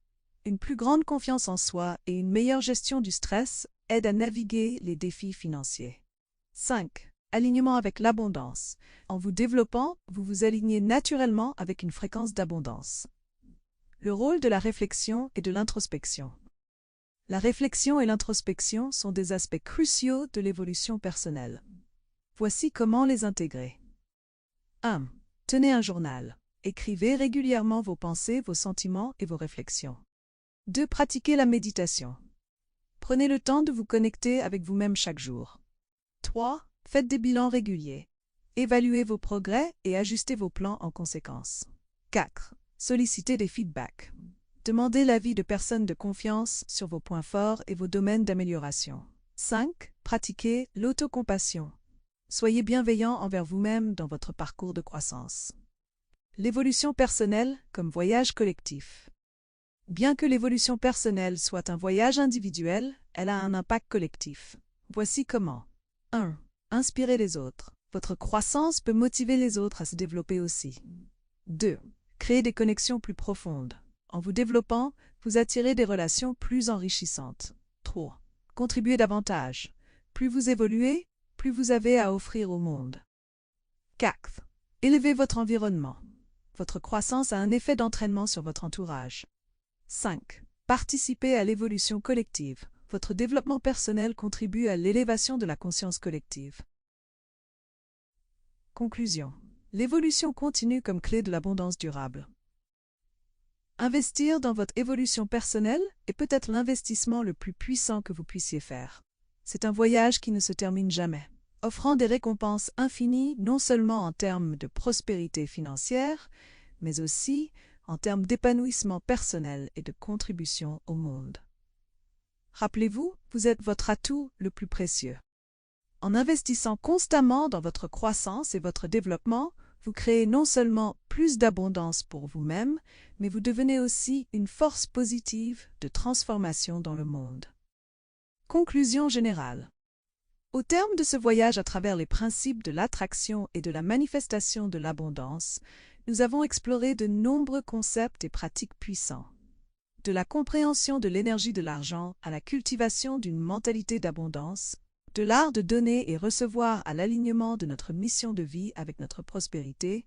Une plus grande confiance en soi et une meilleure gestion du stress aident à naviguer les défis financiers. 5. Alignement avec l'abondance. En vous développant, vous vous alignez naturellement avec une fréquence d'abondance. Le rôle de la réflexion et de l'introspection. La réflexion et l'introspection sont des aspects cruciaux de l'évolution personnelle. Voici comment les intégrer. 1. Tenez un journal. Écrivez régulièrement vos pensées, vos sentiments et vos réflexions. 2. Pratiquez la méditation. Prenez le temps de vous connecter avec vous-même chaque jour. 3. Faites des bilans réguliers. Évaluez vos progrès et ajustez vos plans en conséquence. 4. Sollicitez des feedbacks. Demandez l'avis de personnes de confiance sur vos points forts et vos domaines d'amélioration. 5. Pratiquez l'autocompassion. Soyez bienveillant envers vous-même dans votre parcours de croissance. L'évolution personnelle comme voyage collectif. Bien que l'évolution personnelle soit un voyage individuel, elle a un impact collectif. Voici comment. 1. Inspirez les autres. Votre croissance peut motiver les autres à se développer aussi. 2. Créez des connexions plus profondes. En vous développant, vous attirez des relations plus enrichissantes. 3. Contribuez davantage. Plus vous évoluez, plus vous avez à offrir au monde. 4. Élevez votre environnement. Votre croissance a un effet d'entraînement sur votre entourage. 5. Participez à l'évolution collective. Votre développement personnel contribue à l'élévation de la conscience collective. Conclusion. L'évolution continue comme clé de l'abondance durable. Investir dans votre évolution personnelle est peut-être l'investissement le plus puissant que vous puissiez faire. C'est un voyage qui ne se termine jamais, offrant des récompenses infinies non seulement en termes de prospérité financière, mais aussi en termes d'épanouissement personnel et de contribution au monde. Rappelez-vous, vous êtes votre atout le plus précieux. En investissant constamment dans votre croissance et votre développement, vous créez non seulement plus d'abondance pour vous-même, mais vous devenez aussi une force positive de transformation dans le monde. Conclusion générale. Au terme de ce voyage à travers les principes de l'attraction et de la manifestation de l'abondance, nous avons exploré de nombreux concepts et pratiques puissants. De la compréhension de l'énergie de l'argent à la cultivation d'une mentalité d'abondance, de l'art de donner et recevoir à l'alignement de notre mission de vie avec notre prospérité,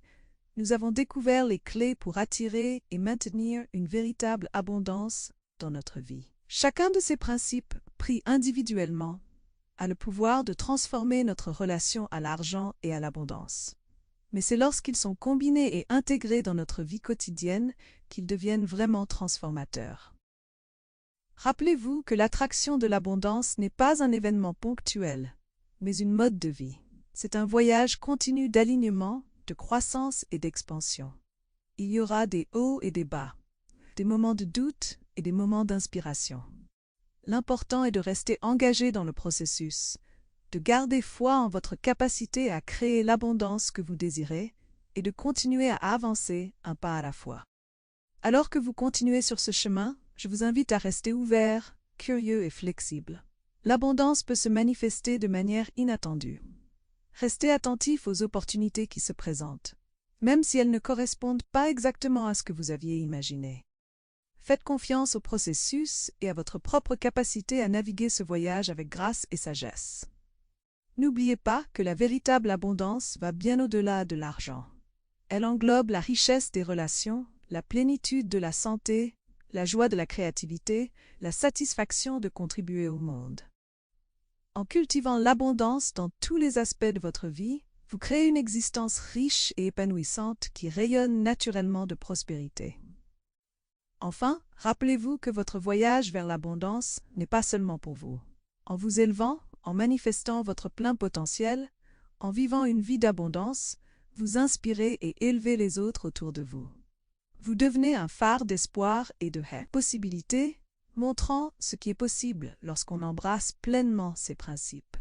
nous avons découvert les clés pour attirer et maintenir une véritable abondance dans notre vie. Chacun de ces principes, pris individuellement, a le pouvoir de transformer notre relation à l'argent et à l'abondance. Mais c'est lorsqu'ils sont combinés et intégrés dans notre vie quotidienne qu'ils deviennent vraiment transformateurs. Rappelez-vous que l'attraction de l'abondance n'est pas un événement ponctuel, mais une mode de vie. C'est un voyage continu d'alignement, de croissance et d'expansion. Il y aura des hauts et des bas, des moments de doute et des moments d'inspiration. L'important est de rester engagé dans le processus, de garder foi en votre capacité à créer l'abondance que vous désirez et de continuer à avancer un pas à la fois. Alors que vous continuez sur ce chemin, je vous invite à rester ouvert, curieux et flexible. L'abondance peut se manifester de manière inattendue. Restez attentif aux opportunités qui se présentent, même si elles ne correspondent pas exactement à ce que vous aviez imaginé. Faites confiance au processus et à votre propre capacité à naviguer ce voyage avec grâce et sagesse. N'oubliez pas que la véritable abondance va bien au-delà de l'argent. Elle englobe la richesse des relations, la plénitude de la santé, la joie de la créativité, la satisfaction de contribuer au monde. En cultivant l'abondance dans tous les aspects de votre vie, vous créez une existence riche et épanouissante qui rayonne naturellement de prospérité. Enfin, rappelez-vous que votre voyage vers l'abondance n'est pas seulement pour vous. En vous élevant, en manifestant votre plein potentiel, en vivant une vie d'abondance, vous inspirez et élevez les autres autour de vous. Vous devenez un phare d'espoir et de possibilités, montrant ce qui est possible lorsqu'on embrasse pleinement ces principes.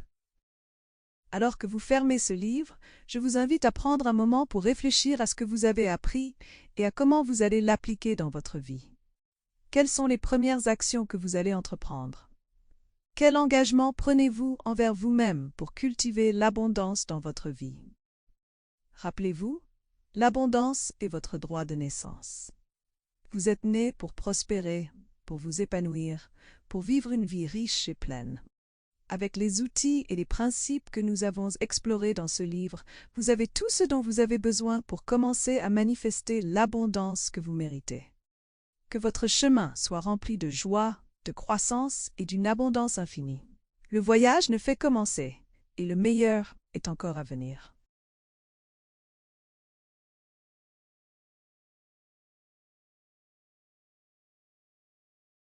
Alors que vous fermez ce livre, je vous invite à prendre un moment pour réfléchir à ce que vous avez appris et à comment vous allez l'appliquer dans votre vie. Quelles sont les premières actions que vous allez entreprendre? Quel engagement prenez-vous envers vous-même pour cultiver l'abondance dans votre vie? Rappelez-vous, l'abondance est votre droit de naissance. Vous êtes né pour prospérer, pour vous épanouir, pour vivre une vie riche et pleine. Avec les outils et les principes que nous avons explorés dans ce livre, vous avez tout ce dont vous avez besoin pour commencer à manifester l'abondance que vous méritez. Que votre chemin soit rempli de joie, de croissance et d'une abondance infinie. Le voyage ne fait commencer, et le meilleur est encore à venir.